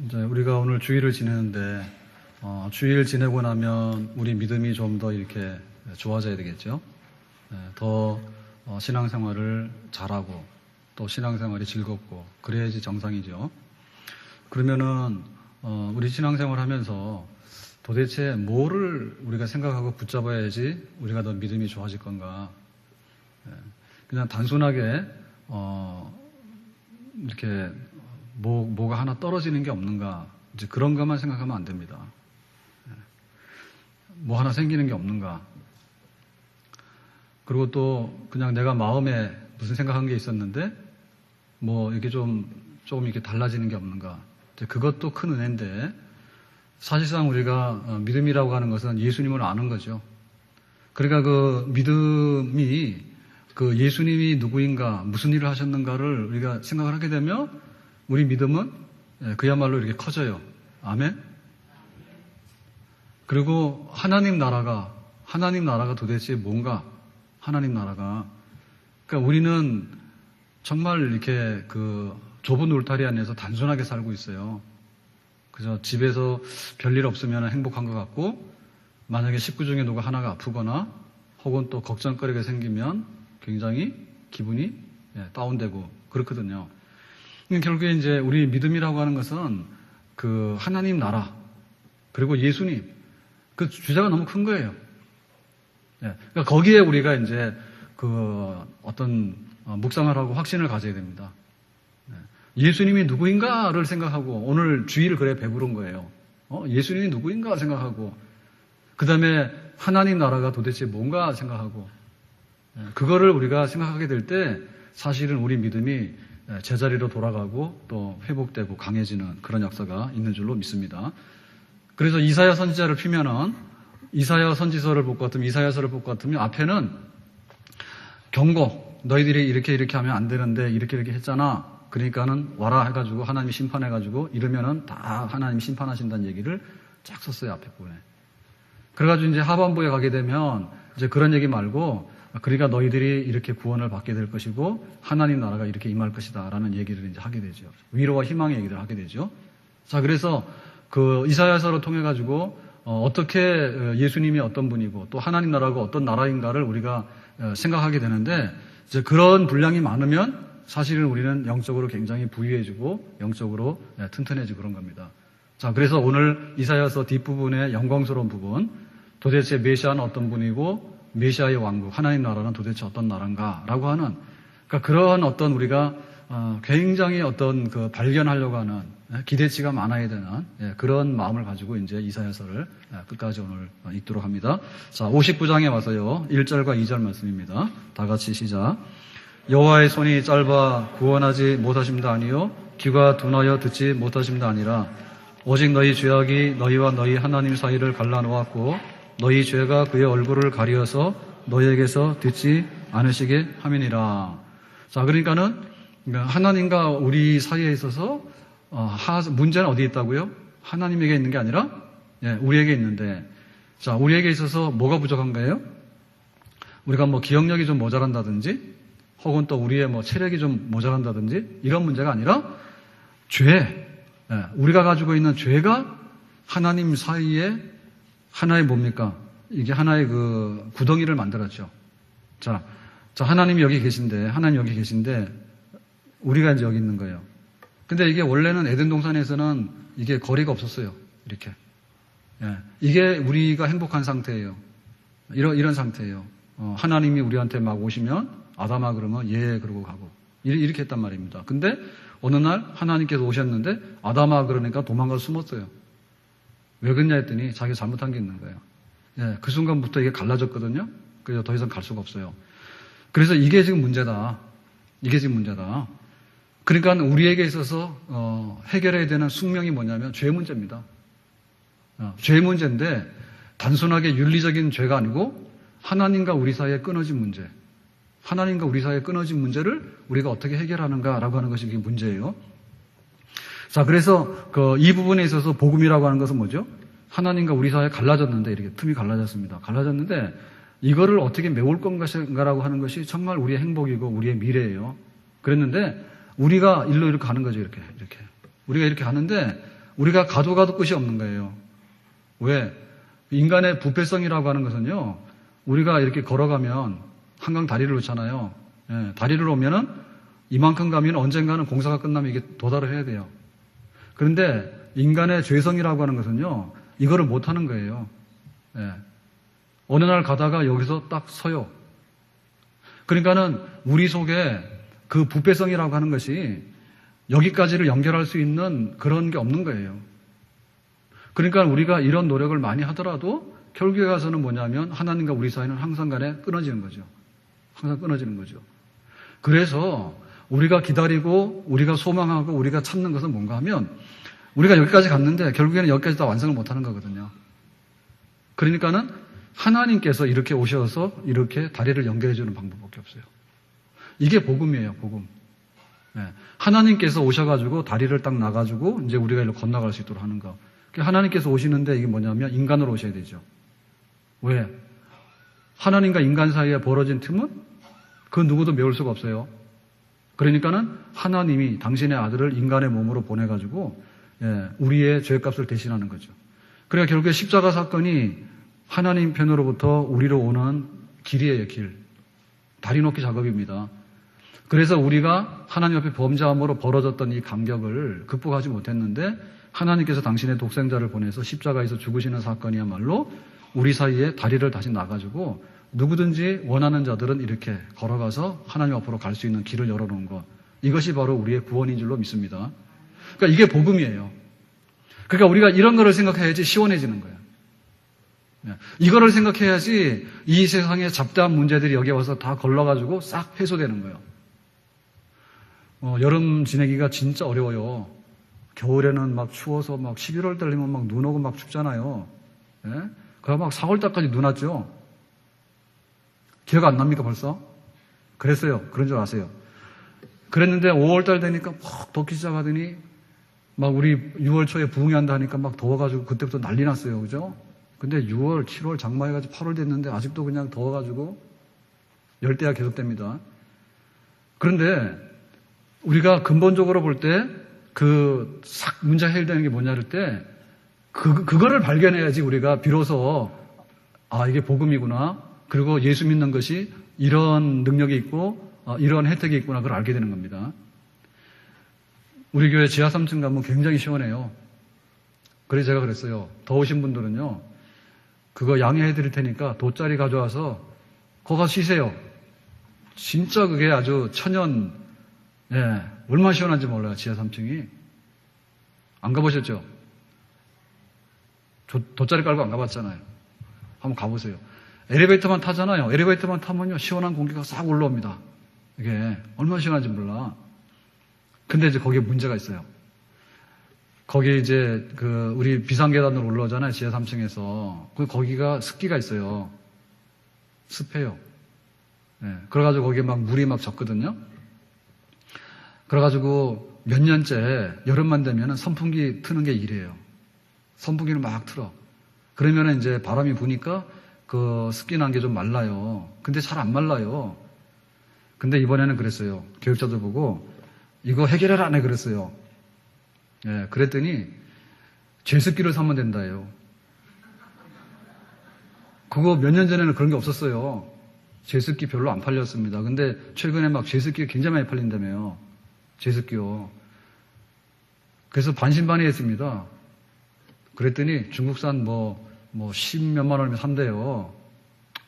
이제 우리가 오늘 주일을 지내는데 주일 지내고 나면 우리 믿음이 좀 더 이렇게 좋아져야 되겠죠. 더 신앙생활을 잘하고 또 신앙생활이 즐겁고 그래야지 정상이죠. 그러면은 우리 신앙생활 하면서 도대체 뭐를 우리가 생각하고 붙잡아야지 우리가 더 믿음이 좋아질 건가. 그냥 단순하게 이렇게 뭐가 하나 떨어지는 게 없는가, 이제 그런 것만 생각하면 안 됩니다. 뭐 하나 생기는 게 없는가. 그리고 또 그냥 내가 마음에 무슨 생각한 게 있었는데 뭐 이게 조금 이렇게 달라지는 게 없는가. 이제 그것도 큰 은혜인데, 사실상 우리가 믿음이라고 하는 것은 예수님을 아는 거죠. 그러니까 그 믿음이 그 예수님이 누구인가, 무슨 일을 하셨는가를 우리가 생각을 하게 되면 우리 믿음은 그야말로 이렇게 커져요. 아멘? 그리고 하나님 나라가 도대체 뭔가, 하나님 나라가. 그러니까 우리는 정말 이렇게 그 좁은 울타리 안에서 단순하게 살고 있어요. 그죠? 집에서 별일 없으면 행복한 것 같고, 만약에 식구 중에 누가 하나가 아프거나 혹은 또 걱정거리가 생기면 굉장히 기분이 다운되고 그렇거든요. 결국에 이제 우리 믿음이라고 하는 것은 그 하나님 나라 그리고 예수님, 그 주제가 너무 큰 거예요. 그러니까 거기에 우리가 이제 그 어떤 묵상을 하고 확신을 가져야 됩니다. 예수님이 누구인가를 생각하고 오늘 주일을 그래 배부른 거예요. 예수님이 누구인가 생각하고, 그 다음에 하나님 나라가 도대체 뭔가 생각하고, 그거를 우리가 생각하게 될 때 사실은 우리 믿음이 제자리로 돌아가고 또 회복되고 강해지는 그런 역사가 있는 줄로 믿습니다. 그래서 이사야 선지자를 피면은, 이사야 선지서를 볼 것 같으면, 이사야서를 볼 것 같으면 앞에는 경고, 너희들이 이렇게 하면 안 되는데 이렇게 했잖아. 그러니까는 와라 해가지고 하나님이 심판해가지고 이러면은 다 하나님이 심판하신다는 얘기를 쫙 썼어요, 앞에 부분에. 그래가지고 이제 하반부에 가게 되면 이제 그런 얘기 말고, 그러니까 너희들이 이렇게 구원을 받게 될 것이고 하나님 나라가 이렇게 임할 것이다 라는 얘기를 이제 하게 되죠. 위로와 희망의 얘기를 하게 되죠. 자, 그래서 그 이사야서를 통해 가지고 어떻게 예수님이 어떤 분이고 또 하나님 나라가 어떤 나라인가를 우리가 생각하게 되는데, 이제 그런 분량이 많으면 사실은 우리는 영적으로 굉장히 부유해지고 영적으로 튼튼해지고 그런 겁니다. 자, 그래서 오늘 이사야서 뒷부분의 영광스러운 부분, 도대체 메시아는 어떤 분이고 메시아의 왕국, 하나님 나라는 도대체 어떤 나라인가 라고 하는, 그러니까 그런 어떤 우리가 굉장히 어떤 그 발견하려고 하는 기대치가 많아야 되는 그런 마음을 가지고 이제 이사야서를 끝까지 오늘 읽도록 합니다. 자, 59장에 와서요, 1절과 2절 말씀입니다. 다 같이 시작. 여호와의 손이 짧아 구원하지 못하심도 아니요 귀가 둔하여 듣지 못하심도 아니라 오직 너희 죄악이 너희와 너희 하나님 사이를 갈라놓았고 너희 죄가 그의 얼굴을 가리어서 너희에게서 듣지 않으시게 함이니라. 자, 그러니까는 하나님과 우리 사이에 있어서 문제는 어디에 있다고요? 하나님에게 있는 게 아니라 우리에게 있는데, 자, 우리에게 있어서 뭐가 부족한가요? 우리가 뭐 기억력이 좀 모자란다든지 혹은 또 우리의 뭐 체력이 좀 모자란다든지 이런 문제가 아니라 우리가 가지고 있는 죄가 하나님 사이에 하나의 뭡니까? 이게 하나의 그 구덩이를 만들었죠. 자, 하나님이 여기 계신데 우리가 이제 여기 있는 거예요. 근데 이게 원래는 에덴 동산에서는 이게 거리가 없었어요. 이렇게. 이게 우리가 행복한 상태예요. 이런 상태예요. 하나님이 우리한테 막 오시면 아담아 그러면 예 그러고 가고 이렇게 했단 말입니다. 근데 어느 날 하나님께서 오셨는데 아담아 그러니까 도망가서 숨었어요. 왜 그랬냐 했더니 자기가 잘못한 게 있는 거예요. 그 순간부터 이게 갈라졌거든요. 그래서 더 이상 갈 수가 없어요. 그래서 이게 지금 문제다. 그러니까 우리에게 있어서 해결해야 되는 숙명이 뭐냐면 죄 문제입니다. 죄 문제인데 단순하게 윤리적인 죄가 아니고 하나님과 우리 사이에 끊어진 문제. 하나님과 우리 사이에 끊어진 문제를 우리가 어떻게 해결하는가라고 하는 것이 그게 문제예요. 자, 그래서 이 부분에 있어서 복음이라고 하는 것은 뭐죠? 하나님과 우리 사이에 갈라졌는데, 이렇게 틈이 갈라졌습니다. 갈라졌는데 이거를 어떻게 메울 건가라고 하는 것이 정말 우리의 행복이고 우리의 미래예요. 그랬는데 우리가 일로 이렇게 가는 거죠. 이렇게 우리가 이렇게 가는데 우리가 가도 끝이 없는 거예요. 왜? 인간의 부패성이라고 하는 것은요, 우리가 이렇게 걸어가면 한강 다리를 놓잖아요. 예, 다리를 놓으면은 이만큼 가면 언젠가는 공사가 끝나면 이게 도달을 해야 돼요. 그런데 인간의 죄성이라고 하는 것은요, 이거를 못 하는 거예요. 예. 어느 날 가다가 여기서 딱 서요. 그러니까는 우리 속에 그 부패성이라고 하는 것이 여기까지를 연결할 수 있는 그런 게 없는 거예요. 그러니까 우리가 이런 노력을 많이 하더라도 결국에 가서는 뭐냐면 하나님과 우리 사이는 항상 간에 끊어지는 거죠. 항상 끊어지는 거죠. 그래서 우리가 기다리고 우리가 소망하고 우리가 찾는 것은 뭔가 하면 우리가 여기까지 갔는데 결국에는 여기까지 다 완성을 못하는 거거든요. 그러니까는 하나님께서 이렇게 오셔서 이렇게 다리를 연결해 주는 방법밖에 없어요. 이게 복음이에요, 복음. 네. 하나님께서 오셔가지고 다리를 딱 놔가지고 이제 우리가 이리로 건너갈 수 있도록 하는 거. 하나님께서 오시는데 이게 뭐냐면 인간으로 오셔야 되죠. 왜? 하나님과 인간 사이에 벌어진 틈은 그 누구도 메울 수가 없어요. 그러니까는 하나님이 당신의 아들을 인간의 몸으로 보내가지고 우리의 죄값을 대신하는 거죠. 그러니까 결국에 십자가 사건이 하나님 편으로부터 우리로 오는 길이에요, 길. 다리 놓기 작업입니다. 그래서 우리가 하나님 앞에 범죄함으로 벌어졌던 이 감격을 극복하지 못했는데 하나님께서 당신의 독생자를 보내서 십자가에서 죽으시는 사건이야말로 우리 사이에 다리를 다시 놔가지고 누구든지 원하는 자들은 이렇게 걸어가서 하나님 앞으로 갈 수 있는 길을 열어놓은 것. 이것이 바로 우리의 구원인 줄로 믿습니다. 그러니까 이게 복음이에요. 그러니까 우리가 이런 거를 생각해야지 시원해지는 거예요. 이거를 생각해야지 이 세상의 잡다한 문제들이 여기 와서 다 걸러가지고 싹 해소되는 거예요. 여름 지내기가 진짜 어려워요. 겨울에는 막 추워서 막 11월 달이면 막 눈 오고 막 춥잖아요. 예? 그럼 막 4월 달까지 눈 왔죠. 기억 안 납니까 벌써? 그랬어요. 그런 줄 아세요. 그랬는데 5월 달 되니까 막 덥기 시작하더니 막 우리 6월 초에 부흥이 한다 하니까 막 더워가지고 그때부터 난리 났어요. 그죠? 근데 6월, 7월 장마해가지고 8월 됐는데 아직도 그냥 더워가지고 열대야 계속됩니다. 그런데 우리가 근본적으로 볼 때 그 문제 해결되는 게 뭐냐 할 때 그거를 발견해야지 우리가 비로소 이게 복음이구나. 그리고 예수 믿는 것이 이런 능력이 있고 이런 혜택이 있구나. 그걸 알게 되는 겁니다. 우리 교회 지하 3층 가면 굉장히 시원해요. 그래서 제가 그랬어요. 더우신 분들은요. 그거 양해해 드릴 테니까 돗자리 가져와서 거기 가서 쉬세요. 진짜 그게 아주 천연, 얼마나 시원한지 몰라요. 지하 3층이. 안 가보셨죠? 돗자리 깔고 안 가봤잖아요. 한번 가보세요. 엘리베이터만 타잖아요. 엘리베이터만 타면요. 시원한 공기가 싹 올라옵니다. 이게 얼마나 시원한지 몰라. 근데 이제 거기에 문제가 있어요. 거기 이제 우리 비상계단으로 올라오잖아요. 지하 3층에서. 거기가 습기가 있어요. 습해요. 그래가지고 거기에 막 물이 막 젖거든요. 그래가지고 몇 년째 여름만 되면은 선풍기 트는 게 일이에요. 선풍기를 막 틀어. 그러면은 이제 바람이 부니까 그 습기 난 게 좀 말라요. 근데 잘 안 말라요. 근데 이번에는 그랬어요. 교육자들 보고 이거 해결해라 안 해 그랬어요. 그랬더니 제습기를 사면 된다요. 그거 몇 년 전에는 그런 게 없었어요. 제습기 별로 안 팔렸습니다. 근데 최근에 막 제습기가 굉장히 많이 팔린다며요. 제습기요. 그래서 반신반의했습니다. 그랬더니 중국산 뭐 10몇만 원이면 산대요.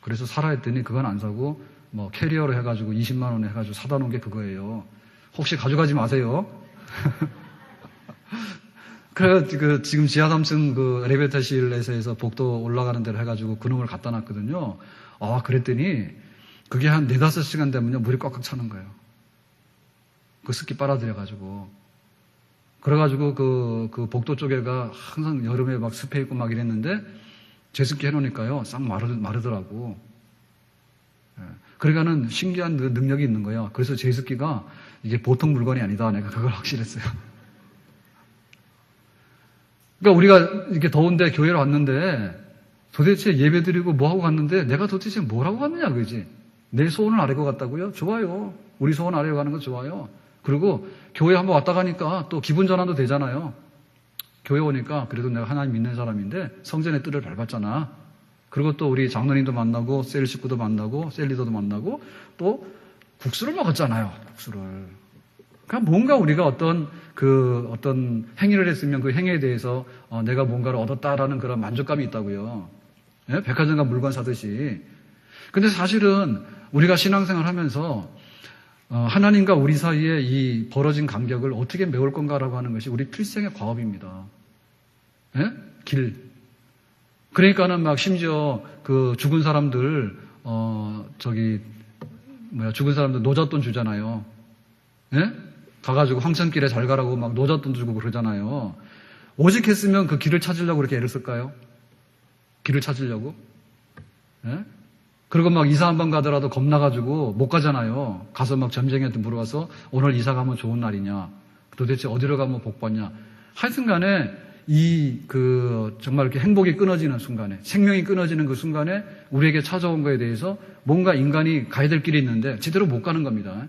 그래서 사라 했더니 그건 안 사고 캐리어로 해가지고 20만 원에 해가지고 사다 놓은 게 그거예요. 혹시 가져가지 마세요. 그래, 지금 지하 3층 엘리베이터실에서 복도 올라가는 데로 해가지고 그놈을 갖다 놨거든요. 그랬더니 그게 한 4-5시간 되면요. 물이 꽉꽉 차는 거예요. 그 습기 빨아들여가지고. 그래가지고 그 복도 쪽에가 항상 여름에 막 습해 있고 막 이랬는데 제습기 해놓으니까요. 싹 마르더라고. 그러니까는 신기한 그 능력이 있는 거예요. 그래서 제습기가 이게 보통 물건이 아니다. 내가 그걸 확실했어요. 그러니까 우리가 이렇게 더운데 교회로 왔는데 도대체 예배 드리고 뭐하고 갔는데 내가 도대체 뭐라고 갔느냐, 그지? 내 소원을 아뢰고 갔다고요? 좋아요. 우리 소원 아뢰고 가는 거 좋아요. 그리고 교회 한번 왔다 가니까 또 기분 전환도 되잖아요. 교회 오니까 그래도 내가 하나님 믿는 사람인데 성전의 뜰을 밟았잖아. 그리고 또 우리 장로님도 만나고 셀 식구도 만나고 셀 리더도 만나고 또 국수를 먹었잖아요. 국수를. 그러니까 뭔가 우리가 어떤 행위를 했으면 그 행위에 대해서 내가 뭔가를 얻었다라는 그런 만족감이 있다고요. 예? 백화점 가 물건 사듯이. 근데 사실은 우리가 신앙생활 하면서 하나님과 우리 사이에 이 벌어진 간격을 어떻게 메울 건가라고 하는 것이 우리 필생의 과업입니다. 예? 길. 그러니까는 막 심지어 그 죽은 사람들 죽은 사람들 노잣돈 주잖아요. 예? 가가지고 황천길에 잘 가라고 막 노잣돈 주고 그러잖아요. 오직 했으면 그 길을 찾으려고 그렇게 애를 쓸까요? 길을 찾으려고? 예? 그리고 막 이사 한 번 가더라도 겁나가지고 못 가잖아요. 가서 막 점쟁이한테 물어봐서 오늘 이사 가면 좋은 날이냐? 도대체 어디로 가면 복 받냐? 하여튼 간에 정말 이렇게 행복이 끊어지는 순간에, 생명이 끊어지는 그 순간에 우리에게 찾아온 거에 대해서 뭔가 인간이 가야 될 길이 있는데 제대로 못 가는 겁니다.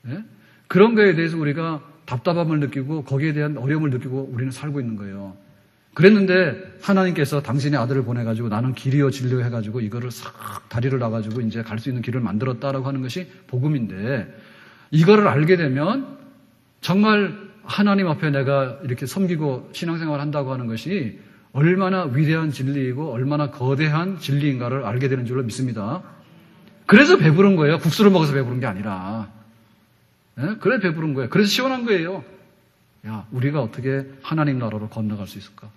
예? 그런 거에 대해서 우리가 답답함을 느끼고 거기에 대한 어려움을 느끼고 우리는 살고 있는 거예요. 그랬는데 하나님께서 당신의 아들을 보내가지고 나는 길이요 진리요 해가지고 이거를 싹 다리를 놔가지고 이제 갈 수 있는 길을 만들었다라고 하는 것이 복음인데 이거를 알게 되면 정말 하나님 앞에 내가 이렇게 섬기고 신앙생활을 한다고 하는 것이 얼마나 위대한 진리이고 얼마나 거대한 진리인가를 알게 되는 줄로 믿습니다. 그래서 배부른 거예요. 국수를 먹어서 배부른 게 아니라. 예? 그래 배부른 거예요. 그래서 시원한 거예요. 야, 우리가 어떻게 하나님 나라로 건너갈 수 있을까?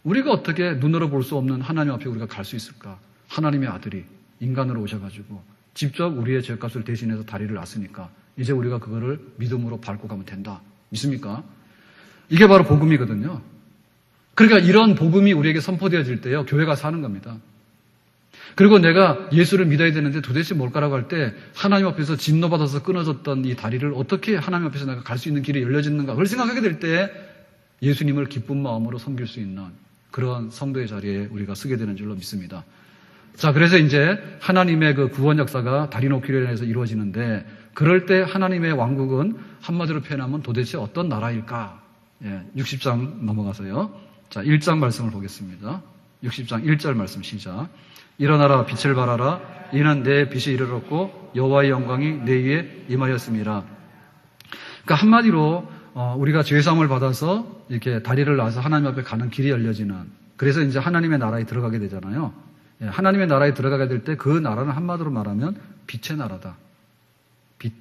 우리가 어떻게 눈으로 볼 수 없는 하나님 앞에 우리가 갈 수 있을까? 하나님의 아들이 인간으로 오셔가지고 직접 우리의 죄값을 대신해서 다리를 놨으니까 이제 우리가 그거를 믿음으로 밟고 가면 된다. 믿습니까? 이게 바로 복음이거든요. 그러니까 이런 복음이 우리에게 선포되어질 때요, 교회가 사는 겁니다. 그리고 내가 예수를 믿어야 되는데 도대체 뭘까라고 할 때 하나님 앞에서 진노받아서 끊어졌던 이 다리를 어떻게 하나님 앞에서 내가 갈 수 있는 길이 열려지는가 그걸 생각하게 될 때 예수님을 기쁜 마음으로 섬길 수 있는 그런 성도의 자리에 우리가 서게 되는 줄로 믿습니다. 자, 그래서 이제 하나님의 그 구원 역사가 다리 놓기로 인해서 이루어지는데 그럴 때 하나님의 왕국은 한마디로 표현하면 도대체 어떤 나라일까? 60장 넘어가서요. 자, 1장 말씀을 보겠습니다. 60장 1절 말씀 시작. 일어나라 빛을 발하라 이는 내 빛이 이르렀고 여호와의 영광이 내 위에 임하였습니다. 그러니까 한마디로 우리가 죄사함을 받아서 이렇게 다리를 놔서 하나님 앞에 가는 길이 열려지는 그래서 이제 하나님의 나라에 들어가게 되잖아요. 하나님의 나라에 들어가게 될 때 그 나라는 한마디로 말하면 빛의 나라다. 빛.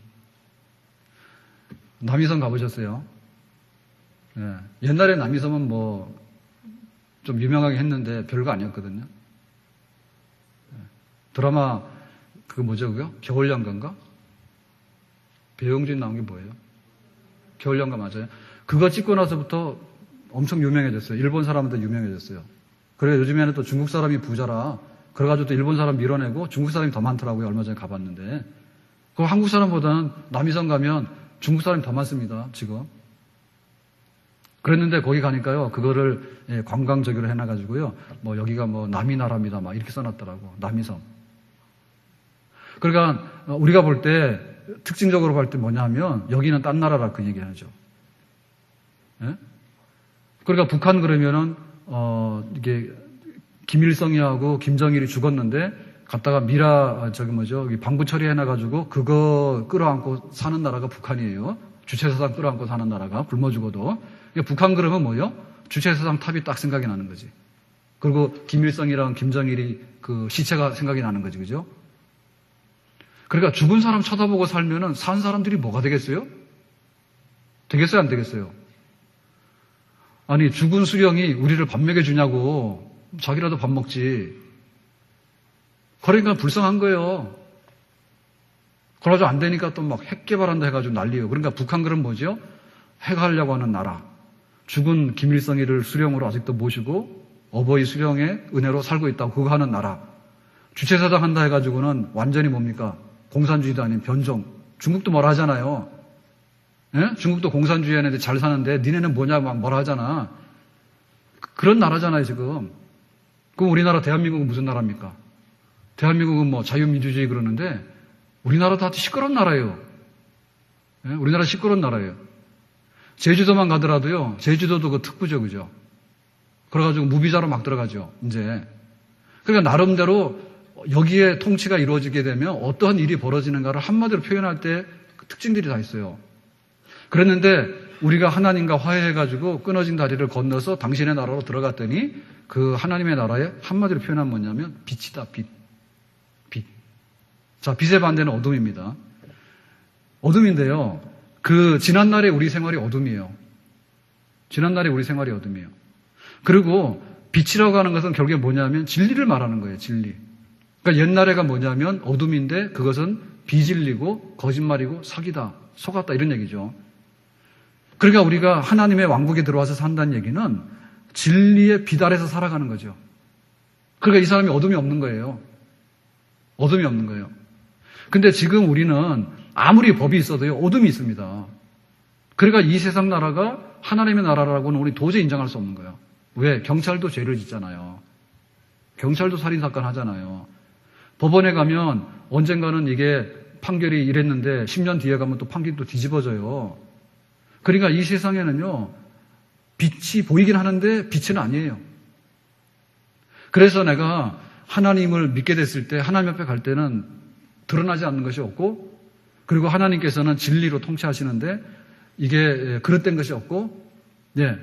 남이섬 가보셨어요? 옛날에 남이섬은 뭐 좀 유명하게 했는데 별거 아니었거든요. 드라마 그거 뭐죠 그거? 겨울연가인가? 배용준 나온 게 뭐예요? 겨울연가 맞아요. 그거 찍고 나서부터 엄청 유명해졌어요. 일본 사람한테 유명해졌어요. 그래 요즘에는 또 중국 사람이 부자라 그래가지고 또 일본 사람 밀어내고 중국 사람이 더 많더라고요. 얼마 전에 가봤는데 그 한국 사람보다는 남이섬 가면 중국 사람이 더 많습니다. 지금. 그랬는데 거기 가니까요 그거를 관광적으로 해놔가지고요 뭐 여기가 뭐 남이 나라입니다 막 이렇게 써놨더라고. 남이섬. 그러니까 우리가 볼 때 특징적으로 볼 때 뭐냐 하면 여기는 딴 나라라 그 얘기하죠. 예? 그러니까 북한 그러면은 이게 김일성이하고 김정일이 죽었는데 갔다가 여기 방부 처리해놔가지고 그거 끌어안고 사는 나라가 북한이에요. 주체사상 끌어안고 사는 나라가 굶어 죽어도. 그러니까 북한 그러면 뭐요? 주체사상 탑이 딱 생각이 나는 거지. 그리고 김일성이랑 김정일이 그 시체가 생각이 나는 거지, 그죠? 그러니까 죽은 사람 쳐다보고 살면은 산 사람들이 뭐가 되겠어요? 되겠어요, 안 되겠어요? 아니, 죽은 수령이 우리를 밥 먹여주냐고. 자기라도 밥 먹지. 그러니까 불쌍한 거예요. 그래가지고 안 되니까 또 막 핵 개발한다 해가지고 난리예요. 그러니까 북한 그럼 뭐죠? 핵하려고 하는 나라. 죽은 김일성이를 수령으로 아직도 모시고 어버이 수령의 은혜로 살고 있다고 그거 하는 나라. 주체사상 한다 해가지고는 완전히 뭡니까? 공산주의도 아닌 변종. 중국도 뭐라 하잖아요. 예? 중국도 공산주의 하는데 잘 사는데 니네는 뭐냐 막 뭐라 하잖아. 그런 나라잖아요 지금. 그럼 우리나라 대한민국은 무슨 나라입니까? 대한민국은 뭐 자유민주주의 그러는데 우리나라도 아주 시끄러운 나라예요. 예? 우리나라 시끄러운 나라예요. 제주도만 가더라도요, 제주도도 그 특구죠, 그죠? 그래가지고 무비자로 막 들어가죠, 이제. 그러니까 나름대로 여기에 통치가 이루어지게 되면 어떠한 일이 벌어지는가를 한마디로 표현할 때 그 특징들이 다 있어요. 그랬는데 우리가 하나님과 화해해가지고 끊어진 다리를 건너서 당신의 나라로 들어갔더니 그 하나님의 나라에 한마디로 표현하면 뭐냐면 빛이다, 빛. 빛. 자, 빛의 반대는 어둠입니다. 어둠인데요. 그 지난날의 우리 생활이 어둠이에요. 지난날의 우리 생활이 어둠이에요. 그리고 빛이라고 하는 것은 결국에 뭐냐면 진리를 말하는 거예요, 진리. 그러니까 옛날에가 뭐냐면 어둠인데 그것은 비진리고 거짓말이고 사기다, 속았다 이런 얘기죠. 그러니까 우리가 하나님의 왕국에 들어와서 산다는 얘기는 진리의 빛 아래서 살아가는 거죠. 그러니까 이 사람이 어둠이 없는 거예요. 어둠이 없는 거예요. 근데 지금 우리는 아무리 법이 있어도요, 어둠이 있습니다. 그러니까 이 세상 나라가 하나님의 나라라고는 우리 도저히 인정할 수 없는 거예요. 왜? 경찰도 죄를 짓잖아요. 경찰도 살인사건 하잖아요. 법원에 가면 언젠가는 이게 판결이 이랬는데 10년 뒤에 가면 또 판결이 또 뒤집어져요. 그러니까 이 세상에는요, 빛이 보이긴 하는데 빛은 아니에요. 그래서 내가 하나님을 믿게 됐을 때 하나님 앞에 갈 때는 드러나지 않는 것이 없고, 그리고 하나님께서는 진리로 통치하시는데 이게 그릇된 것이 없고,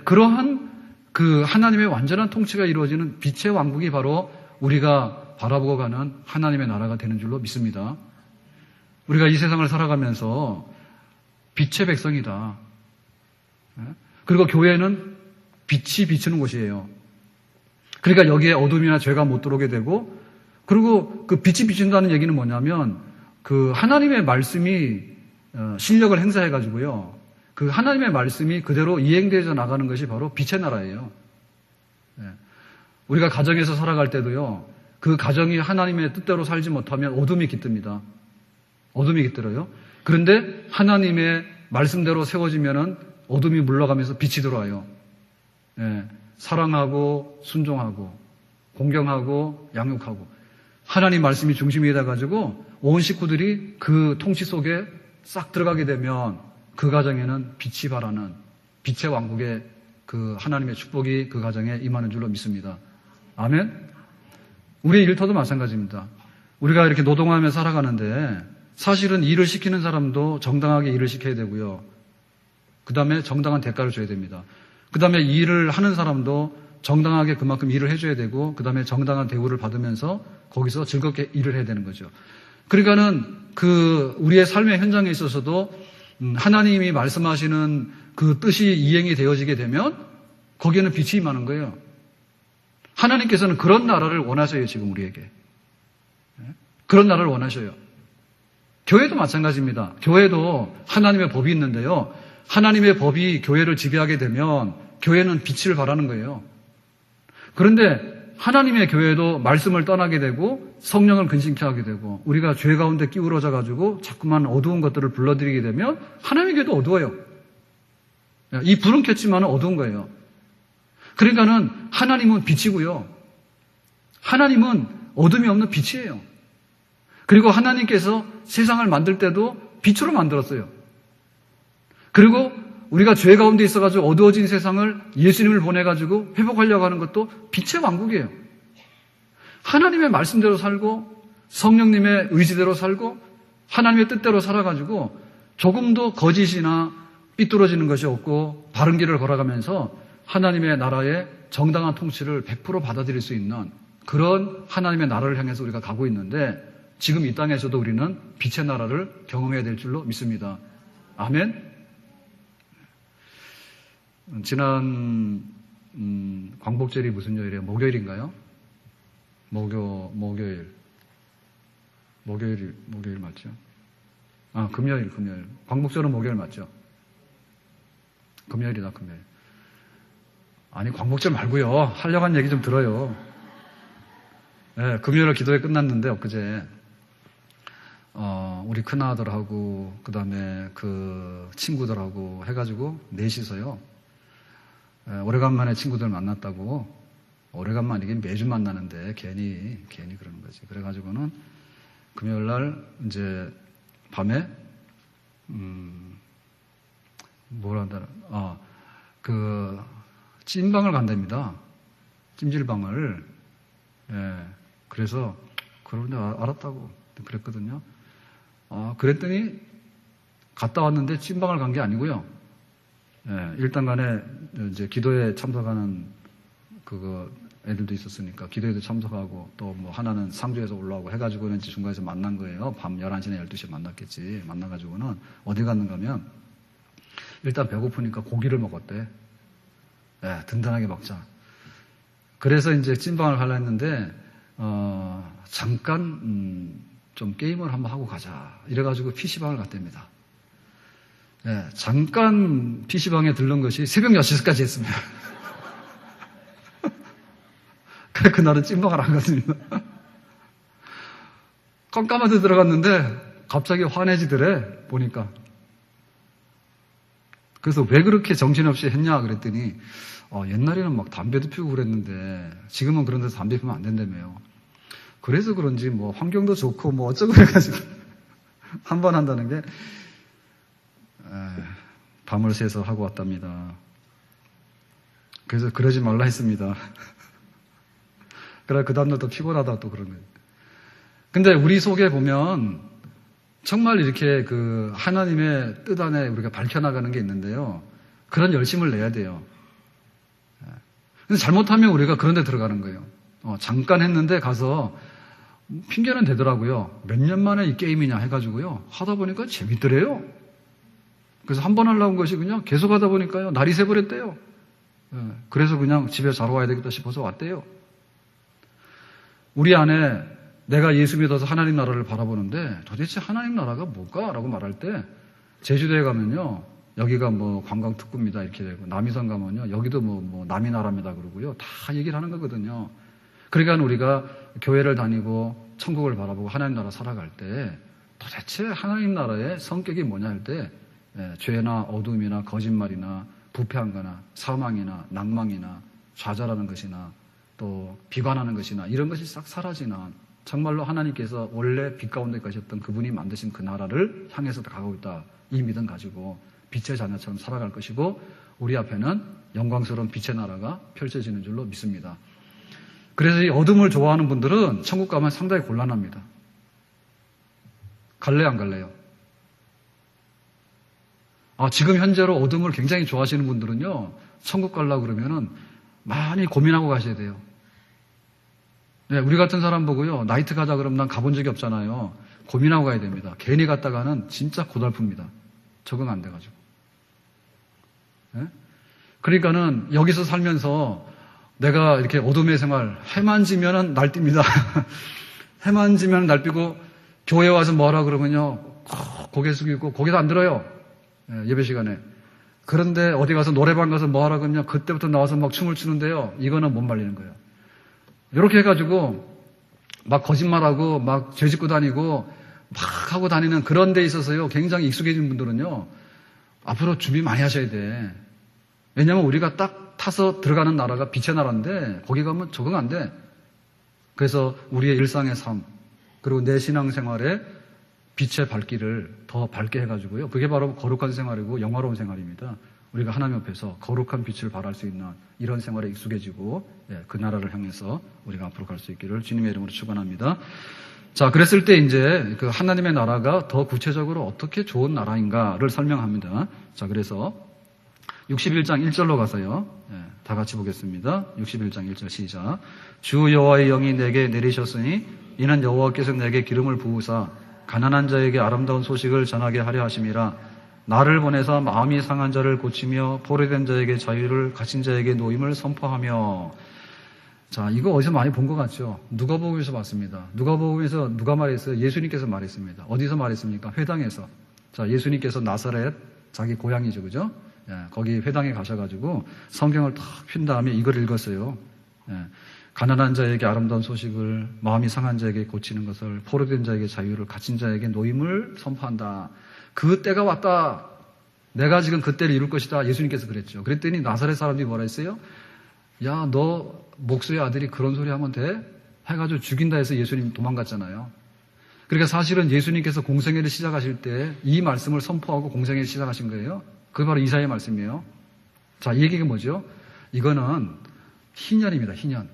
그러한 그 하나님의 완전한 통치가 이루어지는 빛의 왕국이 바로 우리가 바라보고 가는 하나님의 나라가 되는 줄로 믿습니다. 우리가 이 세상을 살아가면서 빛의 백성이다. 그리고 교회는 빛이 비추는 곳이에요. 그러니까 여기에 어둠이나 죄가 못 들어오게 되고, 그리고 그 빛이 비춘다는 얘기는 뭐냐면 그 하나님의 말씀이 실력을 행사해가지고요, 그 하나님의 말씀이 그대로 이행되어져 나가는 것이 바로 빛의 나라예요. 우리가 가정에서 살아갈 때도요, 그 가정이 하나님의 뜻대로 살지 못하면 어둠이 깃듭니다. 어둠이 깃들어요. 그런데 하나님의 말씀대로 세워지면은 어둠이 물러가면서 빛이 들어와요. 사랑하고 순종하고 공경하고 양육하고 하나님 말씀이 중심이 돼가지고 온 식구들이 그 통치 속에 싹 들어가게 되면 그 가정에는 빛이 발하는 빛의 왕국의 그 하나님의 축복이 그 가정에 임하는 줄로 믿습니다. 아멘. 우리의 일터도 마찬가지입니다. 우리가 이렇게 노동하며 살아가는데 사실은 일을 시키는 사람도 정당하게 일을 시켜야 되고요. 그 다음에 정당한 대가를 줘야 됩니다. 그 다음에 일을 하는 사람도 정당하게 그만큼 일을 해줘야 되고, 그 다음에 정당한 대우를 받으면서 거기서 즐겁게 일을 해야 되는 거죠. 그러니까는 그 우리의 삶의 현장에 있어서도 하나님이 말씀하시는 그 뜻이 이행이 되어지게 되면 거기에는 빛이 임하는 거예요. 하나님께서는 그런 나라를 원하셔요, 지금 우리에게. 그런 나라를 원하셔요. 교회도 마찬가지입니다. 교회도 하나님의 법이 있는데요, 하나님의 법이 교회를 지배하게 되면 교회는 빛을 발하는 거예요. 그런데 하나님의 교회도 말씀을 떠나게 되고 성령을 근심케 하게 되고 우리가 죄 가운데 끼우러져 가지고 자꾸만 어두운 것들을 불러들이게 되면 하나님의 교회도 어두워요. 이 불은 켰지만 어두운 거예요. 그러니까는 하나님은 빛이고요, 하나님은 어둠이 없는 빛이에요. 그리고 하나님께서 세상을 만들 때도 빛으로 만들었어요. 그리고 우리가 죄 가운데 있어가지고 어두워진 세상을 예수님을 보내가지고 회복하려고 하는 것도 빛의 왕국이에요. 하나님의 말씀대로 살고 성령님의 의지대로 살고 하나님의 뜻대로 살아가지고 조금도 거짓이나 삐뚤어지는 것이 없고 바른 길을 걸어가면서 하나님의 나라의 정당한 통치를 100% 받아들일 수 있는 그런 하나님의 나라를 향해서 우리가 가고 있는데, 지금 이 땅에서도 우리는 빛의 나라를 경험해야 될 줄로 믿습니다. 아멘. 지난 광복절이 무슨 요일이에요? 목요일인가요? 목요일 맞죠? 금요일. 광복절은 목요일 맞죠? 금요일이다, 금요일. 아니, 광복절 말고요, 하려고 한 얘기 좀 들어요. 금요일에 기도회 끝났는데 엊그제 우리 큰아들하고 그 다음에 그 친구들하고 해가지고 넷이서요, 오래간만에 친구들 만났다고. 오래간만이긴 매주 만나는데 괜히 그러는 거지. 그래가지고는 금요일 날 이제 밤에 뭘 한다는, 찜방을 간답니다. 찜질방을. 예. 그래서, 그런데 알았다고 그랬거든요. 그랬더니, 갔다 왔는데 찜방을 간 게 아니고요. 예. 일단 간에, 이제 기도에 참석하는, 애들도 있었으니까, 기도에도 참석하고, 또 뭐 하나는 상주에서 올라오고 해가지고는 중간에서 만난 거예요. 밤 11시나 12시에 만났겠지. 만나가지고는 어디 갔는가 하면, 일단 배고프니까 고기를 먹었대. 예, 든든하게 먹자. 그래서 이제 찐방을 가려 했는데, 잠깐, 좀 게임을 한번 하고 가자. 이래가지고 PC방을 갔답니다. 예, 잠깐 PC방에 들른 것이 새벽 6시까지 했습니다. 그래, 그날은 찐방을 안 갔습니다. 깜깜한데 들어갔는데, 갑자기 화내지더래, 보니까. 그래서 왜 그렇게 정신없이 했냐 그랬더니 옛날에는 막 담배도 피우고 그랬는데 지금은 그런 데서 담배 피우면 안 된다며요. 그래서 그런지 뭐 환경도 좋고 뭐 어쩌고 그래가지고 한 번 한다는 게 밤을 새서 하고 왔답니다. 그래서 그러지 말라 했습니다. 그래 그 다음날 또 피곤하다 또 그런 거예요. 근데 우리 속에 보면 정말 이렇게 하나님의 뜻 안에 우리가 밝혀나가는 게 있는데요. 그런 열심을 내야 돼요. 근데 잘못하면 우리가 그런 데 들어가는 거예요. 잠깐 했는데 가서 핑계는 되더라고요. 몇 년 만에 이 게임이냐 해가지고요. 하다 보니까 재밌더래요. 그래서 한 번 하려고 한 것이 그냥 계속 하다 보니까요. 날이 새버렸대요. 그래서 그냥 집에 자러 와야 되겠다 싶어서 왔대요. 우리 안에 내가 예수 믿어서 하나님 나라를 바라보는데 도대체 하나님 나라가 뭘까? 라고 말할 때 제주도에 가면요. 여기가 뭐 관광특구입니다. 이렇게 되고 남이섬 가면요. 여기도 뭐 남이 나라입니다. 그러고요. 다 얘기를 하는 거거든요. 그러니까 우리가 교회를 다니고 천국을 바라보고 하나님 나라 살아갈 때 도대체 하나님 나라의 성격이 뭐냐 할 때 죄나 어둠이나 거짓말이나 부패한 거나 사망이나 낭망이나 좌절하는 것이나 또 비관하는 것이나 이런 것이 싹 사라지나 정말로 하나님께서 원래 빛 가운데 가셨던 그분이 만드신 그 나라를 향해서 가고 있다. 이 믿음 가지고 빛의 자녀처럼 살아갈 것이고 우리 앞에는 영광스러운 빛의 나라가 펼쳐지는 줄로 믿습니다. 그래서 이 어둠을 좋아하는 분들은 천국 가면 상당히 곤란합니다. 갈래요, 안 갈래요? 지금 현재로 어둠을 굉장히 좋아하시는 분들은요, 천국 가려고 그러면은 많이 고민하고 가셔야 돼요. 네, 우리 같은 사람 보고요, 나이트 가자 그러면 난 가본 적이 없잖아요. 고민하고 가야 됩니다. 괜히 갔다가는 진짜 고달픕니다. 적응 안 돼가지고. 네? 그러니까는 여기서 살면서 내가 이렇게 어둠의 생활, 해만 지면은 날뜁니다. 해만 지면 날뛰고, 교회 와서 뭐하라 그러면요, 고개 숙이고, 고개도 안 들어요. 예배 시간에. 그런데 어디 가서 노래방 가서 뭐하라 그러면 그때부터 나와서 막 춤을 추는데요. 이거는 못 말리는 거예요. 이렇게 해가지고 막 거짓말하고 막 죄짓고 다니고 막 하고 다니는 그런 데 있어서요. 굉장히 익숙해진 분들은요. 앞으로 준비 많이 하셔야 돼. 왜냐하면 우리가 딱 타서 들어가는 나라가 빛의 나라인데 거기 가면 적응 안 돼. 그래서 우리의 일상의 삶 그리고 내 신앙생활에 빛의 발길을 더 밝게 해가지고요. 그게 바로 거룩한 생활이고 영화로운 생활입니다. 우리가 하나님 앞에서 거룩한 빛을 발할 수 있는 이런 생활에 익숙해지고 그 나라를 향해서 우리가 앞으로 갈 수 있기를 주님의 이름으로 축원합니다. 자, 그랬을 때 이제 그 하나님의 나라가 더 구체적으로 어떻게 좋은 나라인가를 설명합니다. 자, 그래서 61장 1절로 가서요. 다 같이 보겠습니다. 61장 1절 시작. 주 여호와의 영이 내게 내리셨으니 이는 여호와께서 내게 기름을 부으사 가난한 자에게 아름다운 소식을 전하게 하려 하심이라. 나를 보내서 마음이 상한 자를 고치며 포로된 자에게 자유를 갇힌 자에게 노임을 선포하며. 자, 이거 어디서 많이 본 것 같죠? 누가복음에서 봤습니다. 누가복음에서 누가 말했어요? 예수님께서 말했습니다. 어디서 말했습니까? 회당에서. 자, 예수님께서 나사렛 자기 고향이죠, 그죠? 거기 회당에 가셔가지고 성경을 탁 핀 다음에 이걸 읽었어요. 가난한 자에게 아름다운 소식을, 마음이 상한 자에게 고치는 것을, 포로된 자에게 자유를, 갇힌 자에게 노임을 선포한다. 그 때가 왔다. 내가 지금 그 때를 이룰 것이다. 예수님께서 그랬죠. 그랬더니 나사렛 사람들이 뭐라 했어요? 야, 너 목수의 아들이 그런 소리 하면 돼? 해가지고 죽인다 해서 예수님 도망갔잖아요. 그러니까 사실은 예수님께서 공생애를 시작하실 때 이 말씀을 선포하고 공생애를 시작하신 거예요. 그게 바로 이사야의 말씀이에요. 자, 이 얘기가 뭐죠? 이거는 희년입니다. 희년.